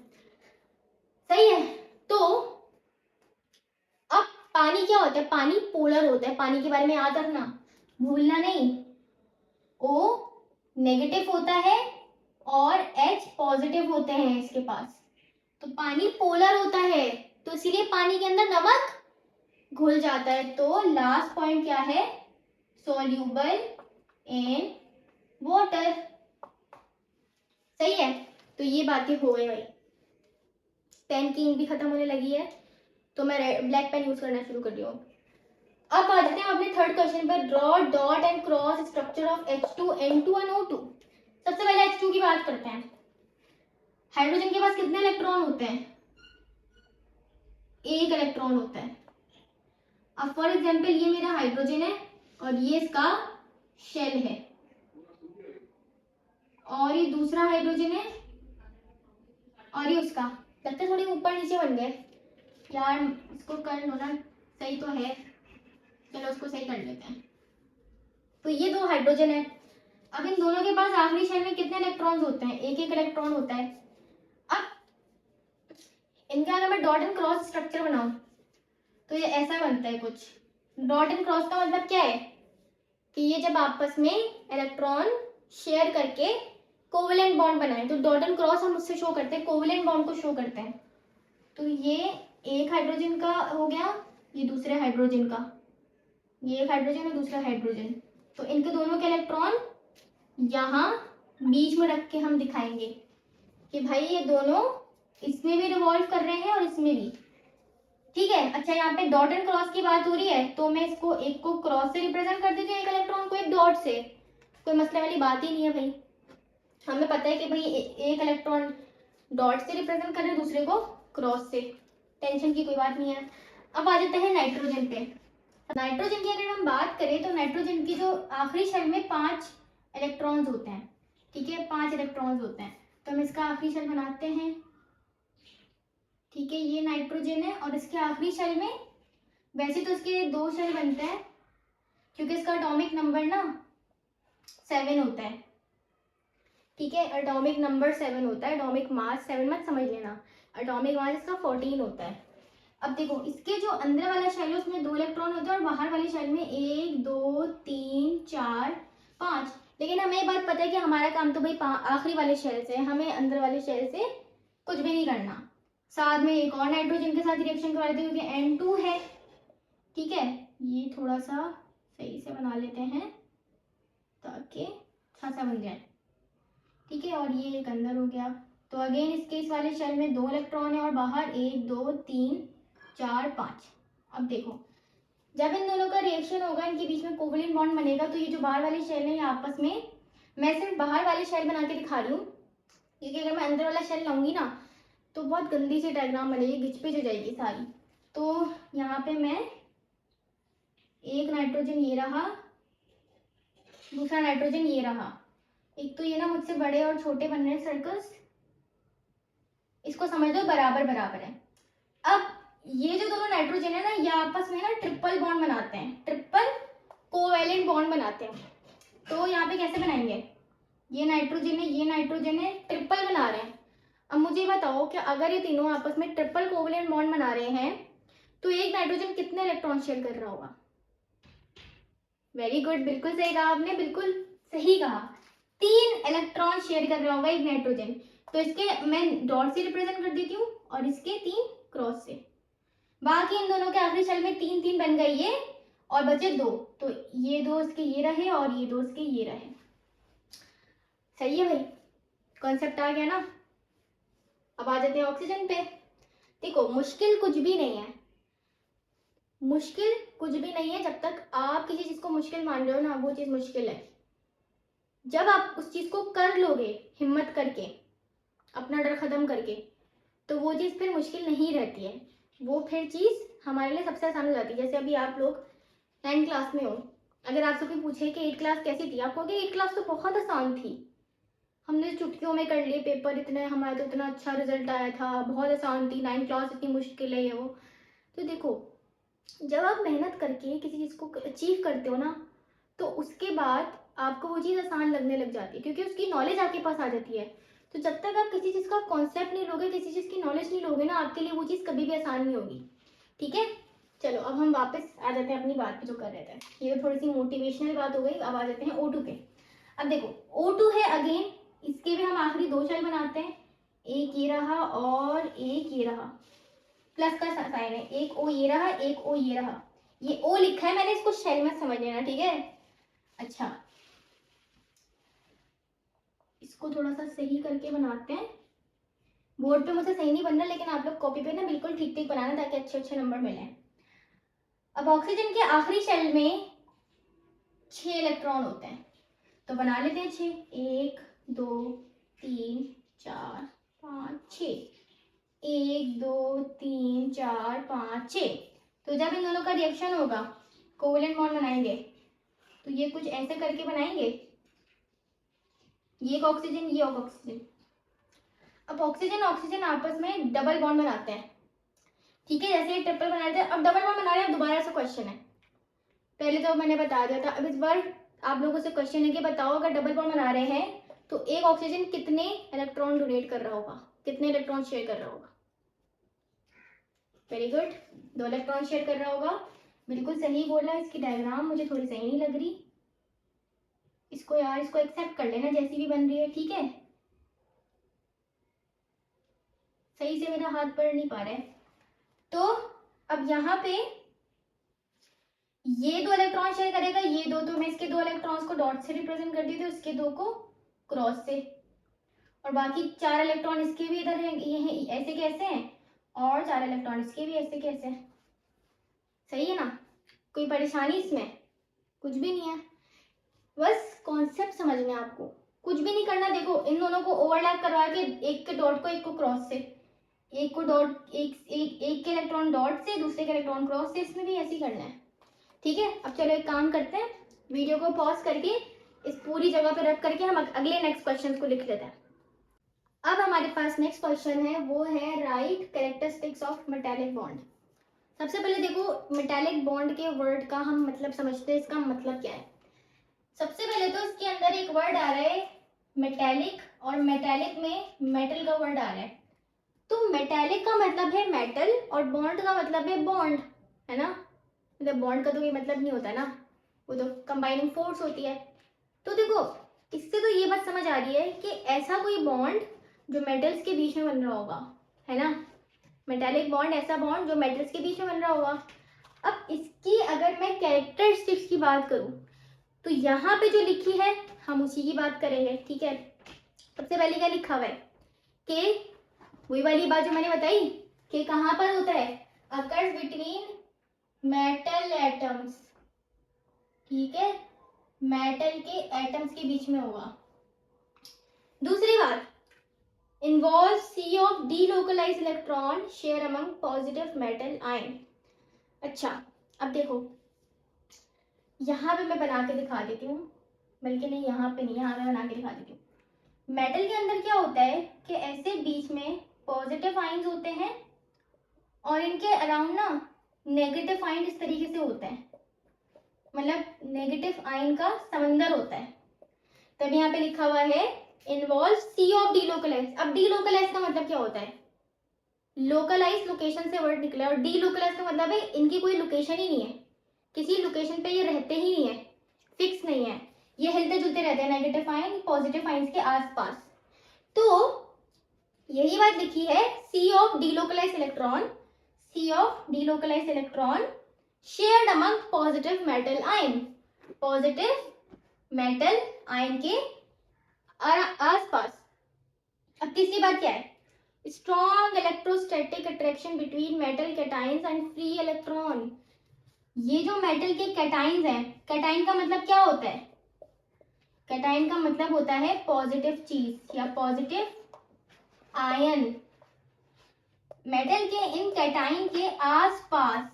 सही है। तो अब पानी क्या होता है, पानी पोलर होता है। पानी के बारे में याद रखना, भूलना नहीं। O नेगेटिव होता है और H पॉजिटिव होते हैं इसके पास। तो पानी पोलर होता है, तो इसीलिए पानी के अंदर नमक घुल जाता है। तो लास्ट पॉइंट क्या है, सोल्यूबल इन वाटर, सही है। तो ये बातें हो गई भाई। पेन की इंक भी खत्म होने लगी है, तो मैं ब्लैक पेन यूज करना शुरू कर रही हूँ। अब आ जाते हैं अपने थर्ड क्वेश्चन पर, draw dot and cross structure of H2N2 and O2। सबसे पहले H2 की बात करते हैं। हाइड्रोजन के पास कितने इलेक्ट्रॉन होते हैं, एक इलेक्ट्रॉन होता है। अब फॉर एग्जाम्पल ये मेरा हाइड्रोजन है और ये इसका शेल है, और ये दूसरा हाइड्रोजन है और ये उसका। लगता है थोड़ी ऊपर नीचे बन गए यार, इसको कर लो ना, सही तो है, चलो उसको सही कर लेते हैं। तो ये दो हाइड्रोजन है। अब इन दोनों के पास आखिरी शेल में कितने इलेक्ट्रॉन्स होते हैं, एक एक इलेक्ट्रॉन होता है। अब इनका अगर मैं डॉट एंड क्रॉस स्ट्रक्चर बनाऊं तो ये ऐसा बनता है कुछ। डॉट एंड क्रॉस का मतलब क्या है कि ये जब आपस में इलेक्ट्रॉन शेयर करके कोवेलेंट बॉन्ड बनाए, तो डॉट एंड क्रॉस हम उससे शो करते हैं, कोवेलेंट बॉन्ड को शो करते हैं। तो ये एक हाइड्रोजन का हो गया, ये दूसरे हाइड्रोजन का, ये एक हाइड्रोजन और दूसरा हाइड्रोजन। तो इनके दोनों के इलेक्ट्रॉन यहाँ बीच में रख के हम दिखाएंगे कि भाई ये दोनों इसमें भी रिवॉल्व कर रहे हैं और इसमें भी, ठीक है। अच्छा, यहाँ पे डॉट एंड क्रॉस की बात हो रही है, तो मैं इसको एक को क्रॉस से रिप्रेजेंट कर देती हूँ, एक इलेक्ट्रॉन को एक डॉट से। कोई मसले वाली बात ही नहीं है भाई, हमें पता है कि भाई एक इलेक्ट्रॉन डॉट से रिप्रेजेंट कर रहे हैं, दूसरे को क्रॉस से, टेंशन की कोई बात नहीं है। अब आ जाते हैं नाइट्रोजन पे। नाइट्रोजन की अगर हम बात करें तो नाइट्रोजन की जो आखिरी शेल में 5 इलेक्ट्रॉन्स होते हैं, ठीक है, 5 इलेक्ट्रॉन्स होते हैं। तो हम इसका आखिरी शेल बनाते हैं, ठीक है। ये नाइट्रोजन है और इसके आखिरी शेल में, वैसे तो इसके 2 शेल बनते हैं क्योंकि इसका एटॉमिक नंबर ना 7 होता है, ठीक है। एटॉमिक नंबर 7 होता है, एटॉमिक मास 7 मत समझ लेना, एटॉमिक मास इसका 14 होता है। अब देखो, इसके जो अंदर वाला शेल है उसमें 2 इलेक्ट्रॉन होते हैं और बाहर वाले शेल में 1 2 3 4 5। लेकिन हमें ये बात पता है कि हमारा काम तो भाई आखिरी वाले शेल से है, हमें अंदर वाले शेल से कुछ भी नहीं करना। साथ में एक और नाइट्रोजन के साथ रिएक्शन करवा देते हैं क्योंकि N2 है, ठीक है। ये थोड़ा सा सही से बना लेते हैं ताकि अच्छा सा बन जाए, ठीक है। और ये एक अंदर हो गया। तो अगेन इसके इस वाले शेल में 2 इलेक्ट्रॉन है और बाहर 1 2 3 4 5। अब देखो, जब इन दोनों का रिएक्शन होगा, इनके बीच में कोवेलेंट बॉन्ड बनेगा, तो ये जो बाहर वाले शेल है ये आपस में, मैं सिर्फ बाहर वाले शेल बना के दिखा रही हूँ क्योंकि अगर मैं अंदर वाला शेल लाऊंगी ना तो बहुत गंदी सी डायग्राम बनेगी, घिच-पिच हो जाएगी सारी। तो यहाँ पे मैं एक नाइट्रोजन ये रहा, दूसरा नाइट्रोजन ये रहा। एक तो ये ना मुझसे बड़े और छोटे बन रहे हैं सर्कल्स, इसको समझ लो बराबर बराबर है। अब ये जो दोनों नाइट्रोजन है ना, ये आपस में ना ट्रिपल बॉन्ड बनाते हैं, ट्रिपल कोवेलेंट बॉन्ड बनाते हैं। तो यहाँ पे कैसे बनाएंगे, ये नाइट्रोजन है, ये नाइट्रोजन है, ट्रिपल बना रहे हैं। अब मुझे बताओ कि अगर ये तीनों आपस में ट्रिपल कोवेलेंट बॉन्ड बना रहे हैं तो एक नाइट्रोजन कितने इलेक्ट्रॉन शेयर कर रहा होगा। वेरी गुड, बिल्कुल सही कहा आपने, बिल्कुल सही कहा, 3 इलेक्ट्रॉन शेयर कर रहा होगा एक नाइट्रोजन। तो इसके मैं डॉट से रिप्रेजेंट कर देती हूँ और इसके 3 क्रॉस से। बाकी इन दोनों के आखिरी शेल में 3 3 बन गई ये और बचे 2, तो ये 2 इसके ये रहे और ये 2 इसके ये रहे। सही है भाई, कॉन्सेप्ट आ गया ना। अब आ जाते हैं ऑक्सीजन पे। देखो, मुश्किल कुछ भी नहीं है, मुश्किल कुछ भी नहीं है। जब तक आप किसी चीज को मुश्किल मान रहे हो ना, वो चीज मुश्किल है। जब आप उस चीज़ को कर लोगे हिम्मत करके, अपना डर ख़त्म करके, तो वो चीज़ फिर मुश्किल नहीं रहती है, वो फिर चीज़ हमारे लिए सबसे आसान हो जाती है। जैसे अभी आप लोग 9th क्लास में हो, अगर आपसे कोई पूछे कि 8th क्लास कैसी थी, आप कहोगे 8th क्लास तो बहुत आसान थी, हमने चुटकियों में कर लिए पेपर, इतने हमारा तो इतना अच्छा रिजल्ट आया था, बहुत आसान थी, 9th क्लास इतनी मुश्किल है ये वो। तो देखो, जब आप मेहनत करके किसी चीज़ को अचीव करते हो ना, तो उसके बाद आपको वो चीज़ आसान लगने लग जाती है, क्योंकि उसकी नॉलेज आपके पास आ जाती है। तो जब तक आप किसी चीज़ का कॉन्सेप्ट नहीं लोगे, किसी चीज़ की नॉलेज नहीं लोगे ना, आपके लिए वो चीज़ कभी भी आसान नहीं होगी। ठीक है, चलो अब हम वापस आ जाते हैं अपनी बात पे जो कर रहे थे। ये थोड़ी सी मोटिवेशनल बात हो गई, अब आ जाते हैं O2 पे। अब देखो O2 है अगेन, इसके भी हम आखिरी दो शेल बनाते हैं, एक ये रहा और एक ये रहा, प्लस का साइन है, एक O ये रहा, एक O ये रहा, ये O लिखा है मैंने, इसको शेल में समझ लेना, ठीक है। अच्छा, इसको थोड़ा सा सही करके बनाते हैं, बोर्ड पे मुझसे सही नहीं बन रहा, लेकिन आप लोग कॉपी पे ना बिल्कुल ठीक ठीक बनाना, ताकि अच्छे अच्छे नंबर मिले। अब ऑक्सीजन के आखिरी शेल में 6 इलेक्ट्रॉन होते हैं, तो बना लेते हैं 6, 1 2 3 4 5 6, 1 2 3 4 5 6। तो जब इन दोनों का रिएक्शन होगा, कोवेलेंट बॉन्ड बनाएंगे, तो ये कुछ ऐसे करके बनाएंगे, ये एक ऑक्सीजन, ये एक ऑक्सीजन। अब ऑक्सीजन ऑक्सीजन आपस में डबल बॉन्ड बनाते हैं, ठीक है, जैसे ये ट्रिपल बनाए थे, अब डबल बॉन्ड बना रहे हैं। अब दोबारा से क्वेश्चन है, पहले तो मैंने बता दिया था, अब इस बार आप लोगों से क्वेश्चन है कि बताओ अगर डबल बॉन्ड बना रहे हैं तो एक ऑक्सीजन कितने इलेक्ट्रॉन डोनेट कर रहा होगा, कितने इलेक्ट्रॉन शेयर कर रहा होगा। वेरी गुड, 2 इलेक्ट्रॉन शेयर कर रहा होगा, बिल्कुल सही बोला। इसकी डायग्राम मुझे थोड़ी सही नहीं लग रही, इसको यार इसको एक्सेप्ट कर लेना जैसी भी बन रही है, ठीक है। सही से मेरा हाथ पढ़ नहीं पा रहा है। तो अब यहाँ पे ये 2 इलेक्ट्रॉन शेयर करेगा, ये दो, तो मैं इसके 2 इलेक्ट्रॉन्स को डॉट से रिप्रेजेंट कर दी थी, उसके 2 को क्रॉस से, और बाकी 4 इलेक्ट्रॉन इसके भी इधर हैं, ये हैं ऐसे कैसे हैं, और 4 इलेक्ट्रॉन इसके भी ऐसे कैसे हैं। सही है ना, कोई परेशानी इसमें कुछ भी नहीं है, बस कॉन्सेप्ट समझना है आपको, कुछ भी नहीं करना। देखो इन दोनों को ओवरलैप करवा के, एक के डॉट को एक को क्रॉस से, एक को डॉट एक के इलेक्ट्रॉन डॉट से, दूसरे के इलेक्ट्रॉन क्रॉस से, इसमें भी ऐसे ही करना है, ठीक है। अब चलो एक काम करते हैं, वीडियो को पॉज करके इस पूरी जगह पे रख करके हम अगले नेक्स्ट क्वेश्चन को लिख लेते हैं। अब हमारे पास नेक्स्ट क्वेश्चन है, वो है right characteristics of metallic bond. सबसे पहले देखो मेटालिक बॉन्ड के वर्ड का हम मतलब समझते हैं, इसका मतलब क्या है। सबसे पहले तो इसके अंदर एक वर्ड आ रहा है मेटालिक, और मेटालिक में मेटल का वर्ड आ रहा है। तो मेटालिक का मतलब है मेटल, और बॉन्ड का मतलब है बॉन्ड, है ना। मतलब बॉन्ड का तो ये मतलब नहीं होता ना, वो तो कंबाइनिंग फोर्स होती है। तो देखो इससे तो ये बात समझ आ रही है कि ऐसा कोई बॉन्ड जो मेटल्स के बीच में बन रहा होगा, है ना। मेटालिक बॉन्ड, ऐसा बॉन्ड जो मेटल्स के बीच में बन रहा होगा। अब इसकी अगर मैं कैरेक्टरिस्टिक्स की बात करूं, तो यहाँ पे जो लिखी है हम उसी की बात करेंगे, ठीक है। सबसे पहले क्या लिखा हुआ है कि वही वाली बात जो मैंने बताई कि कहाँ पर होता है, अकर्स बिटवीन मेटल एटम्स, ठीक है, मेटल के एटम्स के बीच में होगा। दूसरी बात, involve sea of delocalise electron share among positive metal ion. अच्छा, अब देखो यहाँ पे मैं बना के दिखा देती हूँ, बल्कि नहीं यहाँ पे नहीं, यहाँ पे बना के दिखा देती हूँ। मेटल के अंदर क्या होता है कि ऐसे बीच में पॉजिटिव आयन्स होते हैं, और इनके अराउंड ना नेगेटिव आयन इस तरीके से होता है, मतलब नेगेटिव आयन का समंदर होता है। तब यहाँ पे लिखा हुआ है इन्वॉल्व सी ऑफ डीलोकलाइज। अब डीलोकलाइज का मतलब क्या होता है, लोकलाइज लोकेशन से वर्ड निकला, और डीलोकलाइज का मतलब है इनकी कोई लोकेशन ही नहीं है, किसी लोकेशन पे ये रहते ही नहीं है, फिक्स नहीं है, ये हिलते जुलते रहते हैं नेगेटिव आयन पॉजिटिव आयन्स के आसपास। तो यही बात लिखी है, sea of delocalise electron, sea of delocalise electron shared among positive metal ion, positive metal ion के आसपास। अब तीसरी बात क्या है, strong electrostatic attraction between metal cations and free electron. ये जो मेटल के कैटाइंस हैं, कैटाइन का मतलब क्या होता है, कैटाइन का मतलब होता है पॉजिटिव चीज या पॉजिटिव आयन। मेटल के इन कैटाइन के आसपास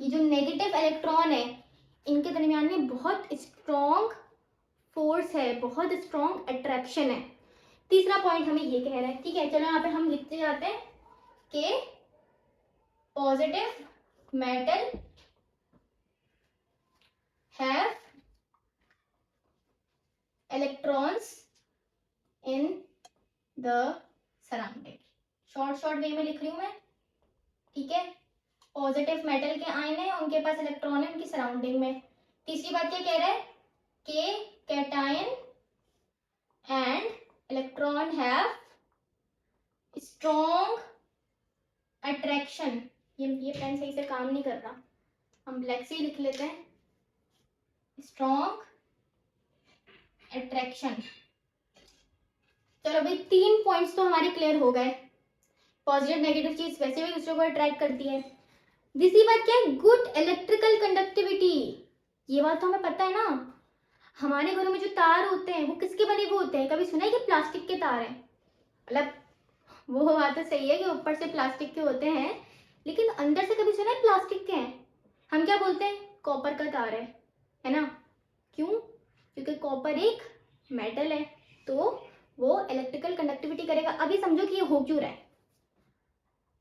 ये जो नेगेटिव इलेक्ट्रॉन है, इनके दरमियान में बहुत स्ट्रॉन्ग फोर्स है, बहुत स्ट्रॉन्ग अट्रैक्शन है। तीसरा पॉइंट हमें ये कह रहा है, ठीक है। चलो यहाँ पे हम लिखते जाते हैं कि positive metal have electrons in the surrounding. Short way में लिख रही हूं मैं, ठीक है। पॉजिटिव मेटल के आयन है, उनके पास इलेक्ट्रॉन है उनकी सराउंडिंग में। तीसरी बात क्या कह रहा है कि cation and electron have strong attraction. ये पेन सही से काम नहीं कर रहा, हम ब्लैक से ही लिख लेते हैं, स्ट्रॉन्ग अट्रैक्शन। चलो भाई, 3 पॉइंट्स तो हमारे क्लियर हो गए। पॉजिटिव नेगेटिव चीज वैसे भी दूसरे को अट्रैक्ट करती है। दूसरी बात क्या है, गुड इलेक्ट्रिकल कंडक्टिविटी। ये बात तो हमें पता है ना, हमारे घरों में जो तार होते हैं वो किसके बने हुए होते हैं? कभी सुना है कि प्लास्टिक के तार हैं? मतलब वो बात तो सही है कि ऊपर से प्लास्टिक के होते हैं, लेकिन अंदर से कभी सुना है प्लास्टिक के हैं? हम क्या बोलते हैं? कॉपर का तार है ना? क्यों? क्योंकि कॉपर एक मेटल है, तो वो इलेक्ट्रिकल कंडक्टिविटी करेगा। अभी समझो कि ये हो क्यों रहा है।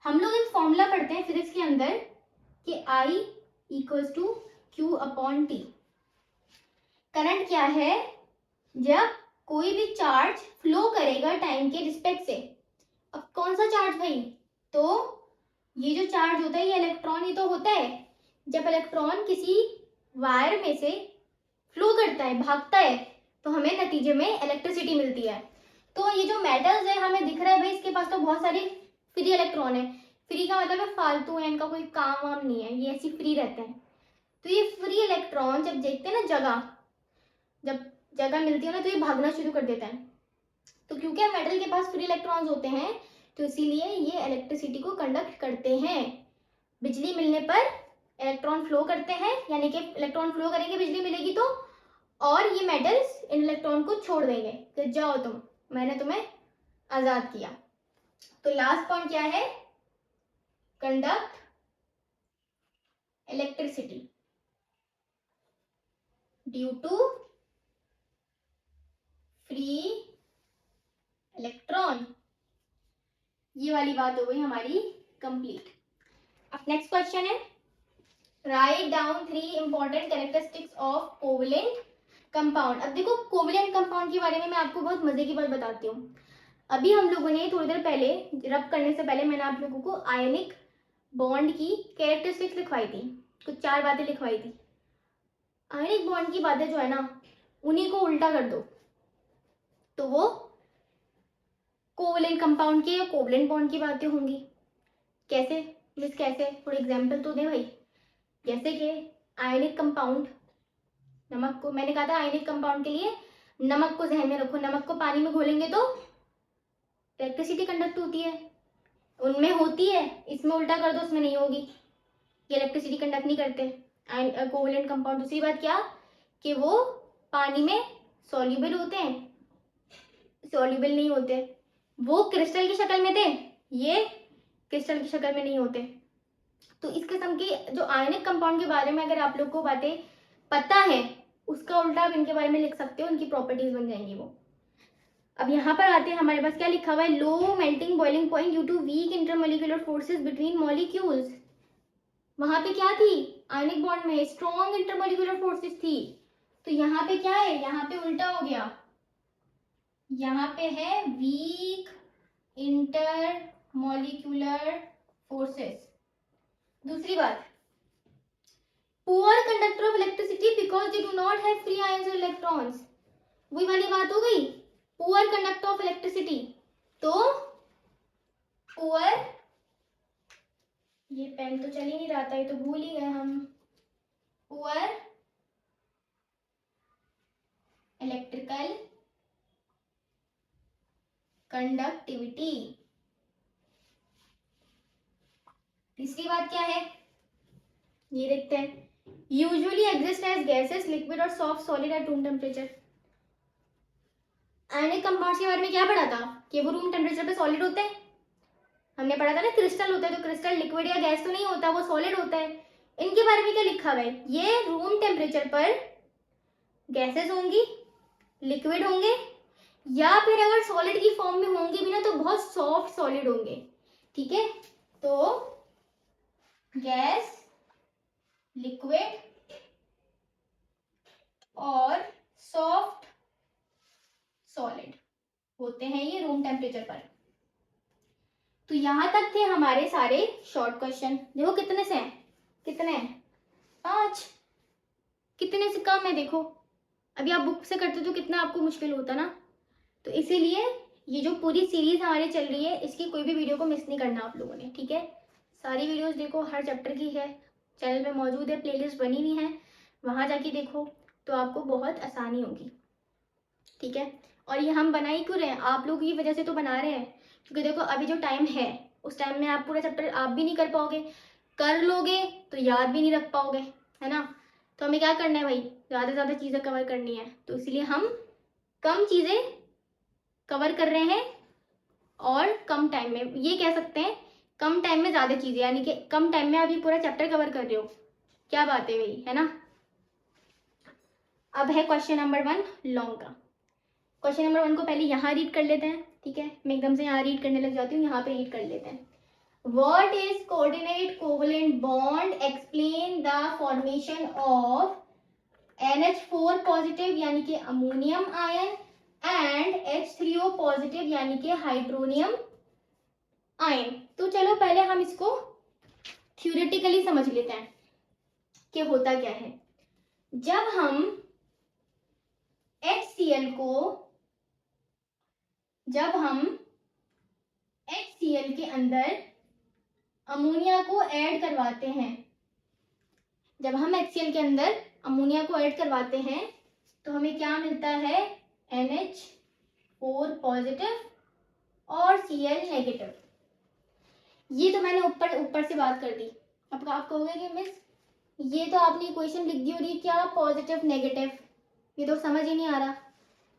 हम लोग एक फॉर्मूला पढ़ते हैं फिजिक्स के अंदर कि I equals to Q upon T। Current क्या है? जब कोई भी चार्ज फ्लो करेगा टाइम के रिस्पेक्ट से। अब कौन सा चार्ज भाई? तो ये जो चार्ज होता है ये इलेक्ट्रॉन ही तो होता है। जब इलेक्ट्रॉन किसी वायर में से फ्लो करता है, भागता है, तो हमें नतीजे में इलेक्ट्रिसिटी मिलती है। तो ये जो मेटल्स है हमें दिख रहा है भाई, इसके पास तो बहुत सारे फ्री इलेक्ट्रॉन है। फ्री का मतलब है फालतू है, इनका कोई काम वाम नहीं है, ये ऐसी फ्री रहते हैं। तो ये फ्री इलेक्ट्रॉन जब देखते हैं ना जब जगह मिलती है ना, तो ये भागना शुरू कर देता है। तो क्योंकि मेटल के पास फ्री इलेक्ट्रॉन्स होते हैं, तो इसीलिए ये इलेक्ट्रिसिटी को कंडक्ट करते हैं। बिजली मिलने पर इलेक्ट्रॉन फ्लो करते हैं, यानी कि इलेक्ट्रॉन फ्लो करेंगे, बिजली मिलेगी तो, और ये मेटल्स इन इलेक्ट्रॉन को छोड़ देंगे कि जाओ तुम, मैंने तुम्हें आजाद किया। तो लास्ट पॉइंट क्या है? Conduct electricity due to free electron. ये वाली बात हो गई हमारी कंप्लीट। अब नेक्स्ट क्वेश्चन है, write down 3 important characteristics of covalent compound. अब देखो, कोवलेंट कंपाउंड के बारे में मैं आपको बहुत मजे की बात बताती हूँ। अभी हम लोगों ने थोड़ी देर पहले, रब करने से पहले, मैंने आप लोगों को आयनिक बॉन्ड की कैरेक्टरिस्टिक्स लिखवाई थी, कुछ 4 बातें लिखवाई थी। आयनिक बॉन्ड की बातें जो है ना, उन्हीं को उल्टा कर दो तो वो कोवलेंट कंपाउंड की या कोवलेंट बॉन्ड की बातें होंगी। कैसे मिस, कैसे? थोड़ी एग्जाम्पल तो दे भाई। जैसे कि आयनिक कंपाउंड, नमक को, मैंने कहा था आयनिक कंपाउंड के लिए नमक को ध्यान में रखो। नमक को पानी में घोलेंगे तो इलेक्ट्रिसिटी कंडक्ट होती है, उनमें होती है, इसमें उल्टा कर दो, उसमें नहीं होगी, ये इलेक्ट्रिसिटी कंडक्ट नहीं करते कोवलेंट कंपाउंड। दूसरी बात क्या कि वो पानी में सॉल्युबल होते हैं? सॉल्युबल नहीं होते। वो क्रिस्टल की शक्ल में थे, ये क्रिस्टल की शक्ल में नहीं होते। तो इस किस्म के जो आयनिक कंपाउंड के बारे में अगर आप लोग को बातें पता है, उसका उल्टा आप इनके बारे में लिख सकते हो, उनकी प्रॉपर्टीज बन जाएंगी वो। अब यहाँ पर आते हैं, हमारे पास क्या लिखा हुआ है, low melting boiling point due to weak intermolecular forces between molecules. वहां पे क्या थी? आयनिक बॉन्ड में स्ट्रॉन्ग इंटरमोलिकुलर फोर्सेस थी। तो यहाँ पे क्या है? यहाँ पे उल्टा हो गया, यहाँ पे है वीक इंटरमोलिकुलर फोर्सेस। दूसरी बात, poor conductor of electricity because they do not have free ions और इलेक्ट्रॉन्स। वही वाली बात हो गई, पुअर कंडक्टर ऑफ इलेक्ट्रिसिटी। तो पुअर, ये पेन तो चल ही नहीं रहा था, ये तो भूल ही गए हम। Poor electrical conductivity. तीसरी बात क्या है, ये देखते हैं, usually exist as gases, liquid और soft solid at room temperature. Ionic compounds के बारे में क्या पढ़ा था कि वो रूम टेम्परेचर पे सॉलिड होते हैं। हमने पढ़ा था ना क्रिस्टल होता है, तो क्रिस्टल लिक्विड या गैस तो नहीं होता, वो सॉलिड होता है। इनके बारे में क्या लिखा हुआ है, ये रूम टेम्परेचर पर गैसेस होंगी, लिक्विड होंगे, या फिर अगर सॉलिड की फॉर्म में होंगे भी ना तो बहुत सॉफ्ट सॉलिड होंगे। ठीक है, तो गैस, लिक्विड और सॉफ्ट सॉलिड होते हैं ये रूम टेम्परेचर पर। तो यहां तक थे हमारे सारे शॉर्ट क्वेश्चन। देखो कितने से हैं, कितने हैं, 5। कितने से कम है देखो। अभी आप बुक से करते तो कितना आपको मुश्किल होता ना। तो इसीलिए ये जो पूरी सीरीज हमारी चल रही है, इसकी कोई भी वीडियो को मिस नहीं करना आप लोगों ने। ठीक है, सारी वीडियोस देखो, हर चैप्टर की है, चैनल पे मौजूद है, प्लेलिस्ट बनी हुई है, वहां जाके देखो तो आपको बहुत आसानी होगी। ठीक है, और ये हम बना ही क्यों रहे हैं, आप लोग की वजह से तो बना रहे हैं। क्योंकि देखो अभी जो टाइम है उस टाइम में आप पूरा चैप्टर आप भी नहीं कर पाओगे, कर लोगे तो याद भी नहीं रख पाओगे, है ना। तो हमें क्या करना है भाई, ज़्यादा से ज़्यादा चीज़ें कवर करनी है। तो इसलिए हम कम चीज़ें कवर कर रहे हैं और कम टाइम में, ये कह सकते हैं कम टाइम में ज़्यादा चीज़ें, यानी कि कम टाइम में आप ये पूरा चैप्टर कवर कर रहे हो। क्या बात है भाई, है ना। अब है क्वेश्चन नंबर 1 लॉन्ग का। क्वेश्चन नंबर 1 को पहले यहाँ रीड कर लेते हैं। ठीक है, मैं एकदम से यहाँ रीड करने लग जाती हूँ, यहाँ पे रीड कर लेते हैं। What is coordinate covalent bond? Explain the formation of NH4 positive यानी कि ammonium ion and H3O positive यानी कि हाइड्रोनियम आयन। तो चलो पहले हम इसको थ्योरेटिकली समझ लेते हैं कि होता क्या है। जब हम HCl के अंदर अमोनिया को ऐड करवाते हैं, जब हम HCl के अंदर अमोनिया को ऐड करवाते हैं तो हमें क्या मिलता है, NH4 पॉजिटिव और Cl नेगेटिव। ये तो मैंने ऊपर से बात कर दी। अब आप कहोगे कि मिस ये तो आपने इक्वेशन लिख दी और ये क्या पॉजिटिव नेगेटिव, ये तो समझ ही नहीं आ रहा।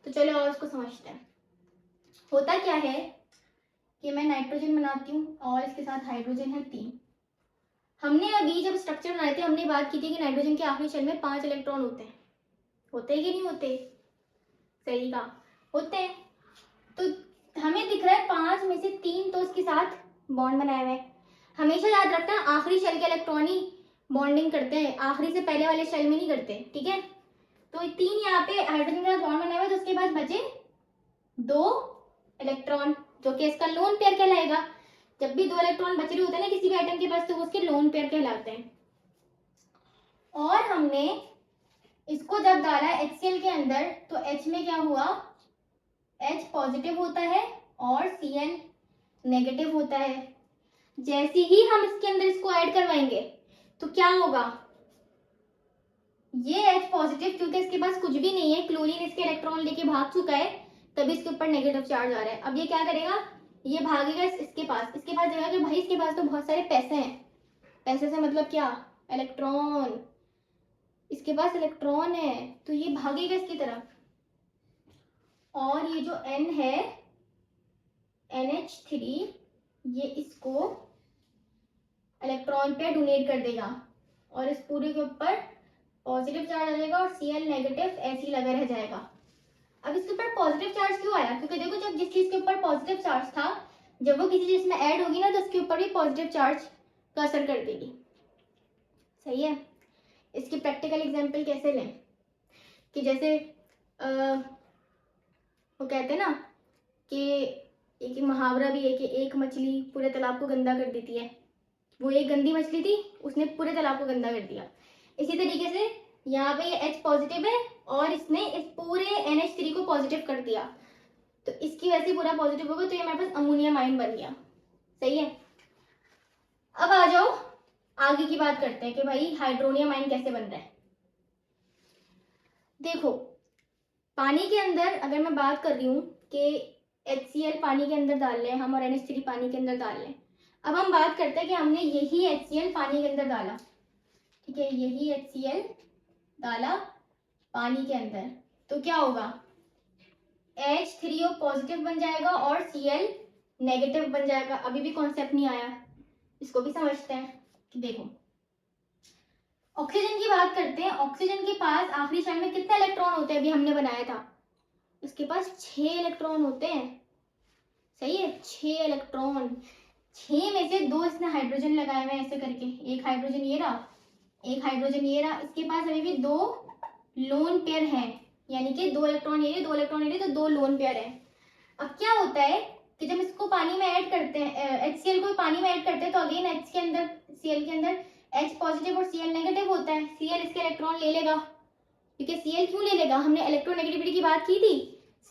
तो चलो और उसको समझते हैं। होता क्या है कि मैं नाइट्रोजन बनाती हूँ और इसके साथ हाइड्रोजन है 3। हमने अभी जब स्ट्रक्चर बनाए थे हमने बात की थी कि नाइट्रोजन के आखिरी शेल में 5 इलेक्ट्रॉन होते हैं। होते हैं कि नहीं होते, सही कहा, होते हैं। तो हमें दिख रहा है 5 में से 3 तो इसके साथ बॉन्ड बनाए हुए हैं। हमेशा याद रखना आखिरी शेल के इलेक्ट्रॉन ही बॉन्डिंग करते हैं, आखिरी से पहले वाले शेल में नहीं करते। ठीक है, तो 3 यहाँ पे हाइड्रोजन के साथ बॉन्ड बनाए हुए, तो उसके बाद बचे 2 इलेक्ट्रॉन जो कि इसका लोन पेयर कहलाएगा। जब भी 2 इलेक्ट्रॉन बच रहे होते हैं ना किसी भी एटम के पास तो वो उसके लोन पेयर कहलाते हैं। और हमने इसको जब डाला HCl के अंदर तो H में क्या हुआ, H पॉजिटिव होता है और Cl नेगेटिव होता है। जैसे ही हम इसके अंदर इसको ऐड करवाएंगे तो क्या होगा, ये H पॉजिटिव क्योंकि इसके पास कुछ भी नहीं है, क्लोरीन इसके इलेक्ट्रॉन लेके भाग चुका है, तभी इसके ऊपर नेगेटिव चार्ज आ रहा है। अब ये क्या करेगा, ये भागेगा इसके पास जाएगा कि भाई इसके पास तो बहुत सारे पैसे हैं। पैसे से मतलब क्या, इलेक्ट्रॉन, इसके पास इलेक्ट्रॉन है तो ये भागेगा इसकी तरफ। और ये जो N है NH3 ये इसको इलेक्ट्रॉन पे डोनेट कर देगा और इस पूरे के ऊपर पॉजिटिव चार्ज आ जाएगा और Cl नेगेटिव ऐसे ही लगा रह जाएगा। अब इसके ऊपर पॉजिटिव चार्ज क्यों आया, क्योंकि देखो जब जिस चीज के ऊपर पॉजिटिव चार्ज था जब वो किसी चीज में ऐड होगी ना तो उसके ऊपर भी पॉजिटिव चार्ज का असर कर देगी। सही है, इसकी प्रैक्टिकल एग्जांपल कैसे लें कि जैसे वो कहते हैं ना कि एक मुहावरा भी है कि एक मछली पूरे तालाब को गंदा कर देती है। वो एक गंदी मछली थी, उसने पूरे तालाब को गंदा कर दिया। इसी तरीके से यहाँ पे ये H पॉजिटिव है और इसने इस पूरे NH3 को पॉजिटिव कर दिया, तो इसकी वजह से पूरा पॉजिटिव होगा, तो ये हमारे पास अमोनियम आयन बन गया। सही है, अब आ जाओ आगे की बात करते हैं कि भाई हाइड्रोनियम आयन कैसे बन रहा है। देखो पानी के अंदर अगर मैं बात कर रही हूँ कि HCl पानी के अंदर डाल लें हम और NH3 पानी के अंदर डाल लें। अब हम बात करते हैं कि हमने यही HCl पानी के अंदर डाला, ठीक है, यही HCl डाला पानी के अंदर, तो क्या होगा, H3O पॉजिटिव बन जाएगा और Cl नेगेटिव बन जाएगा। अभी भी कॉन्सेप्ट नहीं आया, इसको भी समझते हैं। देखो ऑक्सीजन की बात करते हैं। ऑक्सीजन के पास आखिरी शेल में कितने इलेक्ट्रॉन होते हैं? अभी हमने बनाया था, उसके पास 6 इलेक्ट्रॉन होते हैं। सही है, 6 इलेक्ट्रॉन। 6 में से 2 इसने हाइड्रोजन लगाए हुए ऐसे करके, एक हाइड्रोजन ये रहा, एक हाइड्रोजन ये रहा। इसके पास अभी भी 2 लोन पेयर है, यानी कि 2 इलेक्ट्रॉन ये, 2 इलेक्ट्रॉन ये, तो 2 लोन पेयर है। अब क्या होता है कि जब इसको पानी में ऐड करते हैं, HCl को पानी में ऐड करते हैं, तो अगेन H के अंदर, Cl के अंदर H पॉजिटिव और Cl नेगेटिव होता है। Cl इसके इलेक्ट्रॉन ले लेगा, क्योंकि Cl क्यों ले लेगा, हमने इलेक्ट्रोनेगेटिविटी की बात की थी,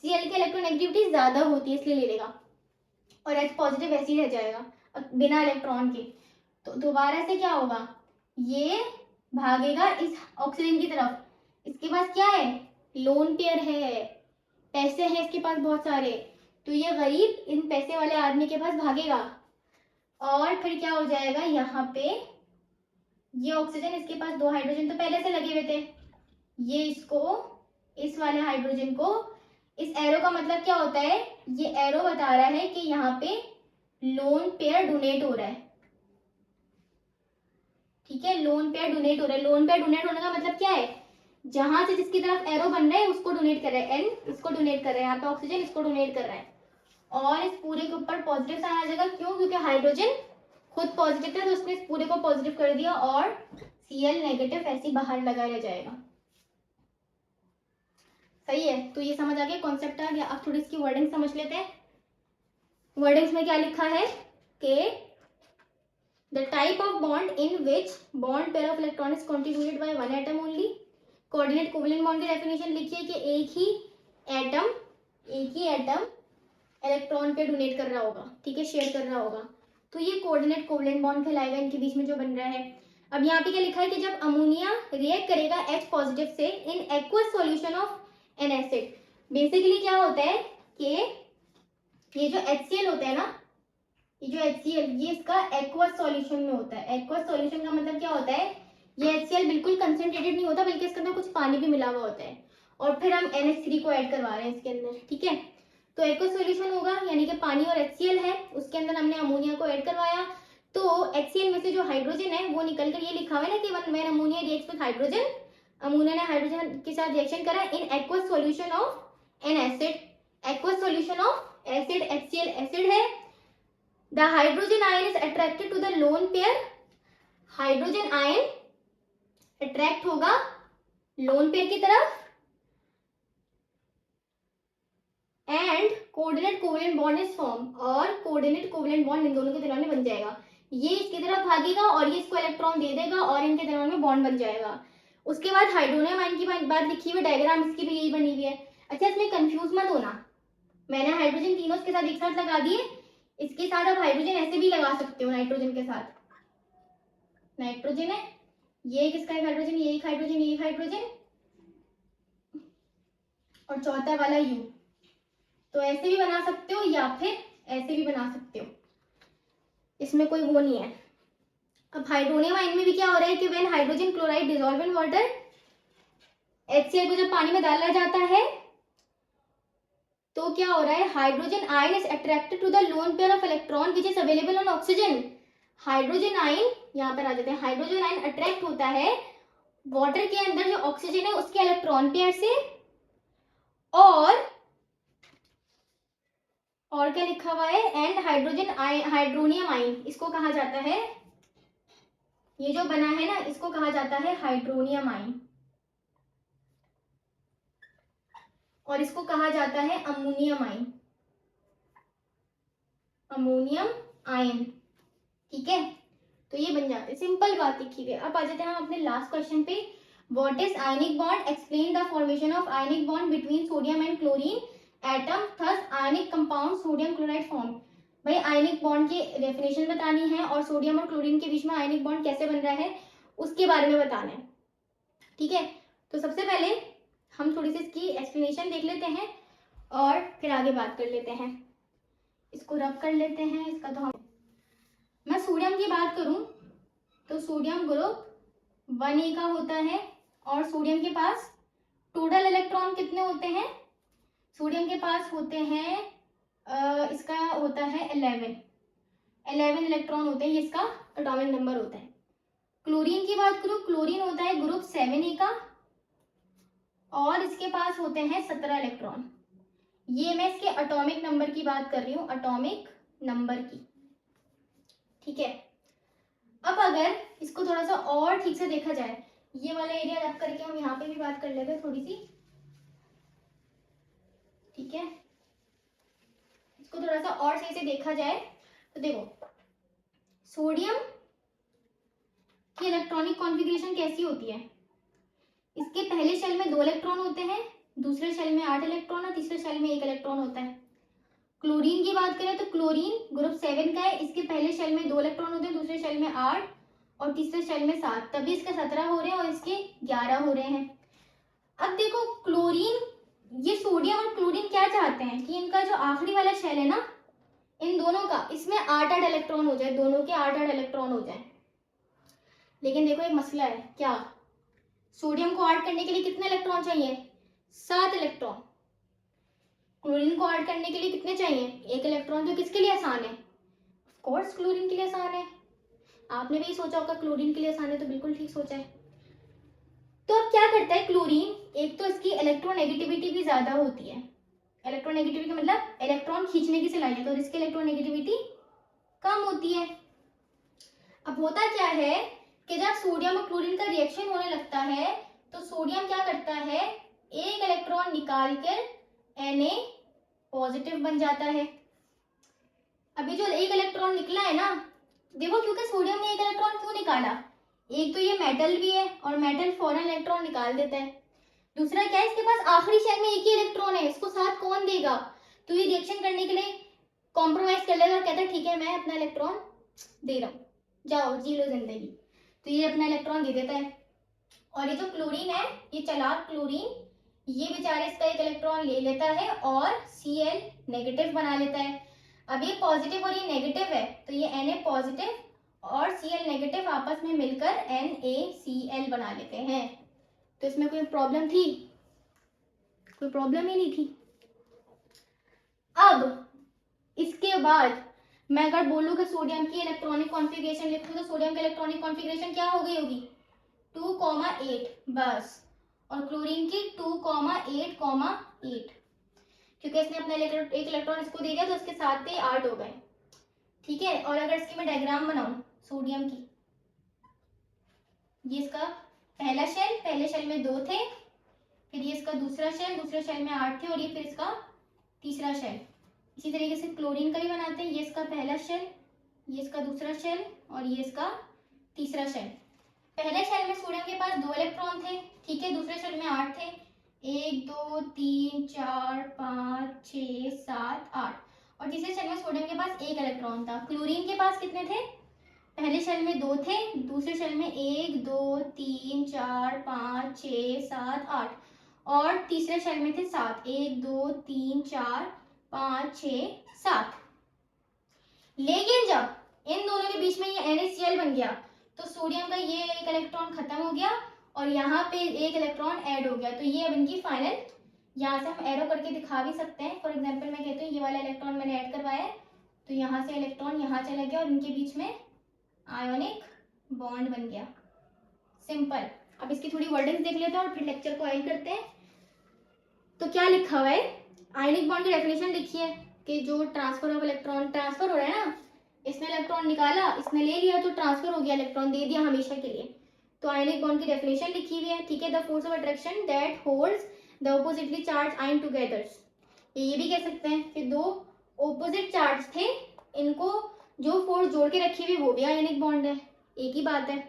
Cl की इलेक्ट्रोनेगेटिविटी ज्यादा होती है इसलिए ले लेगा, और H पॉजिटिव ऐसे ही रह जाएगा बिना इलेक्ट्रॉन के। तो दोबारा से क्या होगा, ये भागेगा इस ऑक्सीजन की तरफ। इसके पास क्या है, लोन पेयर है, पैसे हैं इसके पास बहुत सारे, तो ये गरीब इन पैसे वाले आदमी के पास भागेगा, और फिर क्या हो जाएगा, यहाँ पे ये ऑक्सीजन, इसके पास 2 हाइड्रोजन तो पहले से लगे हुए थे, ये इसको, इस वाले हाइड्रोजन को, इस एरो का मतलब क्या होता है, ये एरो बता रहा है कि यहाँ पे लोन पेयर डोनेट हो रहा है। ठीक है, लोन पेयर डोनेट हो रहा है। लोन पेयर डोनेट होने का मतलब क्या है, जहां से जिसकी तरफ एरो बन रहा है उसको डोनेट कर रहा है, एन इसको डोनेट कर रहा है, यहाँ पे ऑक्सीजन इसको डोनेट कर रहा है, और इस पूरे के ऊपर पॉजिटिव साइन आ जाएगा। क्यों, क्योंकि हाइड्रोजन खुद पॉजिटिव था तो उसने इस पूरे को पॉजिटिव कर दिया, और Cl नेगेटिव ऐसे बाहर लगा रह जाएगा। सही है, तो ये समझ आ गया, कॉन्सेप्ट आ गया। अब थोड़ी इसकी वर्डिंग समझ लेते हैं। वर्डिंग्स में क्या लिखा है कि the type of bond in which bond pair of electron is constituted by one atom only. Coordinate covalent bond की डेफिनेशन लिखिए कि एक ही एटम इलेक्ट्रॉन पे डोनेट कर रहा होगा, ठीक है, शेयर कर रहा होगा, तो ये कोऑर्डिनेट कोवेलेंट बॉन्ड कहलाएगा, इनके बीच में जो बन रहा है। अब यहाँ पे क्या लिखा है कि जब अमोनिया रिएक्ट करेगा H पॉजिटिव से in aqueous solution of N acid, basically क्या होता है कि ये जो HCl होता है ना, ये जो HCl, ये इसका एक्वस सॉल्यूशन में होता है। एक्वस सॉल्यूशन का मतलब क्या होता है, ये HCl बिल्कुल कंसंट्रेटेड नहीं होता, बल्कि इसके अंदर कुछ पानी भी मिला हुआ होता है, और फिर हम NH3 को ऐड करवा रहे हैं इसके अंदर। ठीक है, तो एक्वस सॉल्यूशन होगा, यानी कि पानी और HCl है, उसके अंदर हमने अमोनिया को ऐड करवाया, तो HCl में से जो हाइड्रोजन है वो निकल कर, ये लिखा हुआ है ना कि when ammonia reacts with hydrogen, ammonia ने हाइड्रोजन के साथ रिएक्शन करा in aqueous solution of N acid. Aqueous solution of acid, HCl acid है। The hydrogen ion is attracted to the lone pair. Hydrogen ion attract होगा lone pair की तरफ, and coordinate covalent bond is form, और coordinate covalent bond in दोनों के दरमियान में बन जाएगा। ये इसकी तरफ भागेगा और ये इसको इलेक्ट्रॉन दे देगा, और इनके दरमियान में बॉन्ड बन जाएगा। उसके बाद हाइड्रोनियम आयन की बात लिखी हुई, डायग्राम इसकी भी यही बनी हुई है। अच्छा, इसमें कंफ्यूज मत होना, मैंने हाइड्रोजन तीनों के साथ एक साथ लगा दिए, इसके साथ आप हाइड्रोजन ऐसे भी लगा सकते हो, नाइट्रोजन के साथ, नाइट्रोजन है, ये किसका है हाइड्रोजन, ये एक हाइड्रोजन, ये एक हाइड्रोजन, और चौथा वाला U, तो ऐसे भी बना सकते हो या फिर ऐसे भी बना सकते हो, इसमें कोई वो नहीं है। अब हाइड्रोनियम आयन में भी क्या हो रहा है कि when hydrogen chloride dissolve in water, HCl को जब पानी में डाला जाता है तो क्या हो रहा है, hydrogen ion is attracted to the lone pair of electron which is available on oxygen. Hydrogen ion, यहाँ पर आ जाते हैं, हाइड्रोजन आयन अट्रैक्ट होता है वाटर के अंदर जो ऑक्सीजन है उसके इलेक्ट्रॉन पेयर से, और क्या लिखा हुआ है, एंड हाइड्रोजन हाइड्रोनियम आयन, इसको कहा जाता है, ये जो बना है ना इसको कहा जाता है हाइड्रोनियम आयन, और इसको कहा जाता है अमोनियम आयन, अमोनियम आयन। ठीक है, तो ये बन जाते हैं, सिंपल बात लिखी हुई है। अब आ जाते हैं हम अपने लास्ट क्वेश्चन पे, what is ionic bond, explain the formation of ionic bond between sodium and chlorine atom, thus ionic compound sodium chloride form. भाई आयनिक बॉन्ड की डेफिनेशन बतानी है, और सोडियम और क्लोरीन के बीच में आयनिक बॉन्ड कैसे बन रहा है उसके बारे में बताना है। ठीक है, तो सबसे पहले हम थोड़ी सी इसकी एक्सप्लेनेशन देख लेते हैं और फिर आगे बात कर लेते हैं। इसको रब कर लेते हैं, इसका तो हम, मैं सोडियम की बात करूं तो सोडियम ग्रुप 1A का होता है, और सोडियम के पास टोटल इलेक्ट्रॉन कितने होते हैं, सोडियम के पास होते हैं इसका होता है 11 इलेक्ट्रॉन होते हैं, ये इसका एटॉमिक नंबर होता है। क्लोरीन की बात करूं, क्लोरीन होता है ग्रुप 7A का और इसके पास होते हैं 17 इलेक्ट्रॉन। ये मैं इसके एटॉमिक नंबर की बात कर रही हूँ, एटॉमिक नंबर की, ठीक है। अब अगर इसको थोड़ा सा और ठीक से देखा जाए, ये वाला एरिया रब करके हम यहाँ पे भी बात कर लेते हैं थोड़ी सी, ठीक है। इसको थोड़ा सा और सही से देखा जाए तो देखो, सोडियम की इलेक्ट्रॉनिक कॉन्फ़िगरेशन कैसी होती है। इसके पहले शेल में 2 इलेक्ट्रॉन होते हैं, दूसरे शेल में 8 इलेक्ट्रॉन और तीसरे शेल में 1 इलेक्ट्रॉन होता है। क्लोरीन की बात करें तो क्लोरीन ग्रुप 7 का है, इसके पहले शेल में 2 इलेक्ट्रॉन होते हैं, दूसरे शेल में 8 और तीसरे शेल में 7, तभी इसके 17 हो रहे हैं और इसके 11 हो रहे हैं। अब देखो क्लोरीन, ये सोडियम और क्लोरीन क्या चाहते हैं कि इनका जो आखिरी वाला शेल है ना, इन दोनों का, इसमें 8-8 इलेक्ट्रॉन हो जाए, दोनों के 8-8 इलेक्ट्रॉन हो जाए। लेकिन देखो एक मसला है, क्या सोडियम को ऐड करने के लिए कितने इलेक्ट्रॉन चाहिए, 7 इलेक्ट्रॉन। क्लोरीन को ऐड करने के लिए कितने चाहिए, 1 इलेक्ट्रॉन। तो किसके लिए आसान है, ऑफ कोर्स क्लोरीन के लिए आसान है। आपने भी सोचा होगा क्लोरीन के लिए आसान है, तो बिल्कुल ठीक सोचा है। तो अब क्या करता है क्लोरीन, एक तो इसकी इलेक्ट्रोनेगेटिविटी भी ज्यादा होती है। इलेक्ट्रोनेगेटिविटी का मतलब इलेक्ट्रॉन खींचने की सलाहियत, और इसकी इलेक्ट्रोनेगेटिविटी कम होती है। अब होता क्या है कि जब सोडियम और क्लोरीन का रिएक्शन होने लगता है तो सोडियम क्या करता है, एक इलेक्ट्रॉन निकाल कर Na पॉजिटिव बन जाता है। अभी जो एक इलेक्ट्रॉन निकला है ना, देखो क्योंकि सोडियम ने एक इलेक्ट्रॉन क्यों निकाला, एक तो ये मेटल भी है और मेटल फौरन इलेक्ट्रॉन निकाल देता है। दूसरा क्या है, इसके पास आखिरी शेल में एक ही इलेक्ट्रॉन है, इसको साथ कौन देगा, तो ये रिएक्शन करने के लिए कॉम्प्रोमाइज कर लेगा और कहता है ठीक है मैं अपना इलेक्ट्रॉन दे रहा हूँ, जाओ जी लो जिंदगी। तो ये अपना इलेक्ट्रॉन दे देता है। और ये जो क्लोरीन है, ये चालाक क्लोरीन, ये बेचारे इसका एक इलेक्ट्रॉन ले लेता है और Cl नेगेटिव बना लेता है। अब ये पॉजिटिव और ये नेगेटिव है, तो ये Na पॉजिटिव और Cl नेगेटिव आपस में मिलकर NaCl बना लेते हैं। तो इसमें कोई प्रॉब्लम थी, कोई प्रॉब्लम ही नहीं थी। अब इसके बाद मैं अगर बोलूं कि सोडियम की इलेक्ट्रॉनिक कॉन्फ़िगरेशन लिखूं, तो सोडियम की इलेक्ट्रॉनिक कॉन्फ़िगरेशन क्या हो गई होगी, 2,8 बस। और क्लोरीन की 2,8,8, क्योंकि इसने अपना एक इलेक्ट्रॉन इसको दे दिया तो इसके साथ पे 8 हो गए, ठीक है। और अगर इसकी मैं डायग्राम बनाऊं सोडियम की, ये इसका पहला शेल, पहले शेल में 2 थे, फिर ये इसका दूसरा शेल, दूसरे शेल में 8 थे, और ये फिर इसका तीसरा शेल। इसी तरीके से क्लोरीन का भी बनाते हैं, ये इसका पहला शेल, ये इसका दूसरा शेल और ये इसका तीसरा शेल। पहले शेल में सोडियम के पास 2 इलेक्ट्रॉन थे, ठीक है, दूसरे शेल में 8 थे, 1 2 3 4 5 6 7 8, और तीसरे शेल में सोडियम के पास 1 इलेक्ट्रॉन था। क्लोरीन के पास कितने थे, पहले शेल में 2 थे, दूसरे शेल में 1 2 3 4 5 6 7 8, और तीसरे शेल में थे 7, 1 2 3 4 5 6 7। लेकिन जब इन दोनों के बीच में ये NaCl बन गया तो सोडियम का ये एक इलेक्ट्रॉन खत्म हो गया और यहाँ पे एक इलेक्ट्रॉन ऐड हो गया। तो ये अब इनकी फाइनल, यहाँ से हम एरो करके दिखा भी सकते हैं। फॉर एग्जांपल मैं कहती हूँ ये वाला इलेक्ट्रॉन मैंने ऐड करवाया है, तो यहाँ से इलेक्ट्रॉन यहाँ चला गया और इनके बीच में आयोनिक बॉन्ड बन गया, सिंपल। अब इसकी थोड़ी वर्डिंग्स देख लेते हैं और फिर लेक्चर को एंड करते हैं। तो क्या लिखा हुआ है, आयोनिक बॉन्ड की डेफिनेशन लिखी है कि जो ट्रांसफर ऑफ इलेक्ट्रॉन, ट्रांसफर हो रहा है ना, इसने इलेक्ट्रॉन निकाला, इसने ले लिया तो ट्रांसफर हो गया, इलेक्ट्रॉन दे दिया हमेशा के लिए। तो आयोनिक बॉन्ड की डेफिनेशन लिखी हुई है, ठीक है। The force of attraction that holds the oppositely charge ion together. ये भी कह सकते हैं कि दो ऑपोजिट चार्ज थे, इनको जो फोर्स जोड़ के रखी हुई वो भी आयोनिक बॉन्ड है, एक ही बात है।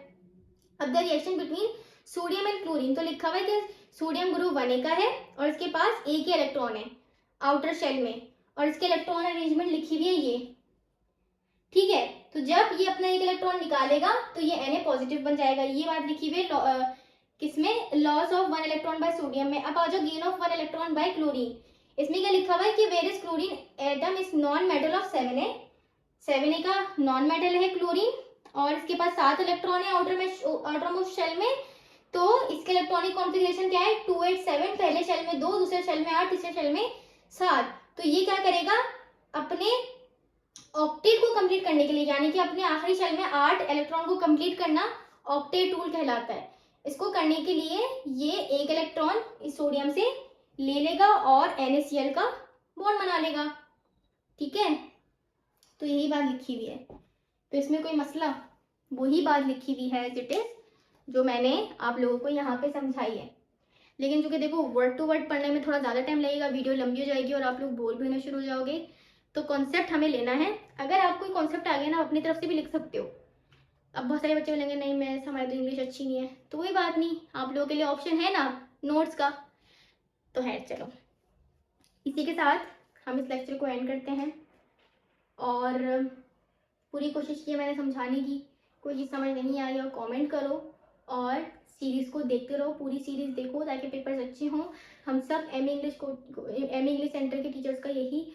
अब the reaction between sodium and chlorine, तो लिखा हुआ है कि सोडियम ग्रुप 1A का है और इसके पास एक ही इलेक्ट्रॉन है आउटर शेल में, और इसके इलेक्ट्रॉन अरेंजमेंट लिखी हुई है ये, ठीक है। तो जब ये अपना एक इलेक्ट्रॉन निकालेगा तो ये Na पॉजिटिव बन जाएगा, ये बात लिखी हुई है किसमें, loss of 1 electron by sodium में। अब आ जाओ gain of 1 electron by chlorine, इसमें क्या लिखा हुआ है कि various chlorine atom is non metal of 7A, 7A का नॉन मेटल है क्लोरीन, और इसके पास 7 इलेक्ट्रॉन है आउटर मोस्ट शेल में। तो इसके इलेक्ट्रॉनिक कॉन्फ़िगरेशन क्या है, 2 8 7, पहले शेल में 2, दूसरे शेल में 8, तीसरे शेल में 7। तो ये क्या करेगा, अपने ऑक्टेट को कंप्लीट करने के लिए, यानी कि अपने आखिरी शेल में 8 इलेक्ट्रॉन को कंप्लीट करना ऑक्टेट रूल कहलाता है। इसको करने के लिए ये एक इलेक्ट्रॉन इस सोडियम से ले लेगा और NaCl का बॉन्ड बना लेगा। ठीक है, तो यही बात लिखी हुई है, तो इसमें कोई मसला, वही बात लिखी हुई है एज इट इज जो मैंने आप लोगों को यहाँ पे समझाई है। लेकिन चूंकि देखो वर्ड टू वर्ड पढ़ने में थोड़ा ज़्यादा टाइम लगेगा, वीडियो लंबी हो जाएगी और आप लोग बोर भी होना शुरू हो जाओगे, तो कॉन्सेप्ट हमें लेना है। अगर आपको कॉन्सेप्ट आ गया ना, अपनी तरफ से भी लिख सकते हो। अब बहुत सारे बच्चे बोलेंगे नहीं मैं, हमारी तो इंग्लिश अच्छी नहीं है, तो कोई बात नहीं, आप लोगों के लिए ऑप्शन है ना नोट्स का, तो है। चलो, इसी के साथ हम इस लेक्चर को एंड करते हैं, और पूरी कोशिश की है मैंने समझाने की। कोई चीज़ समझ नहीं आई और कमेंट करो, और सीरीज़ को देखते रहो, पूरी सीरीज़ देखो ताकि पेपर्स अच्छे हों। हम सब एम इंग्लिश सेंटर के टीचर्स का यही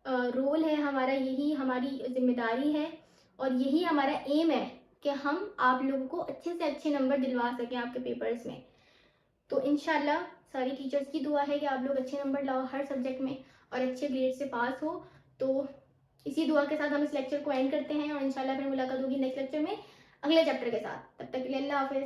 रोल है, हमारा यही हमारी जिम्मेदारी है, और यही हमारा एम है कि हम आप लोगों को अच्छे से अच्छे नंबर दिलवा सकें आपके पेपर्स में। तो इंशाल्लाह सारी टीचर्स की दुआ है कि आप लोग अच्छे नंबर लाओ हर सब्जेक्ट में और अच्छे ग्रेड से पास हो। तो इसी दुआ के साथ हम इस लेक्चर को एंड करते हैं, और इंशाल्लाह फिर मुलाकात होगी नेक्स्ट लेक्चर में अगले चैप्टर के साथ। तब तक के लिए अल्लाह हाफिज़।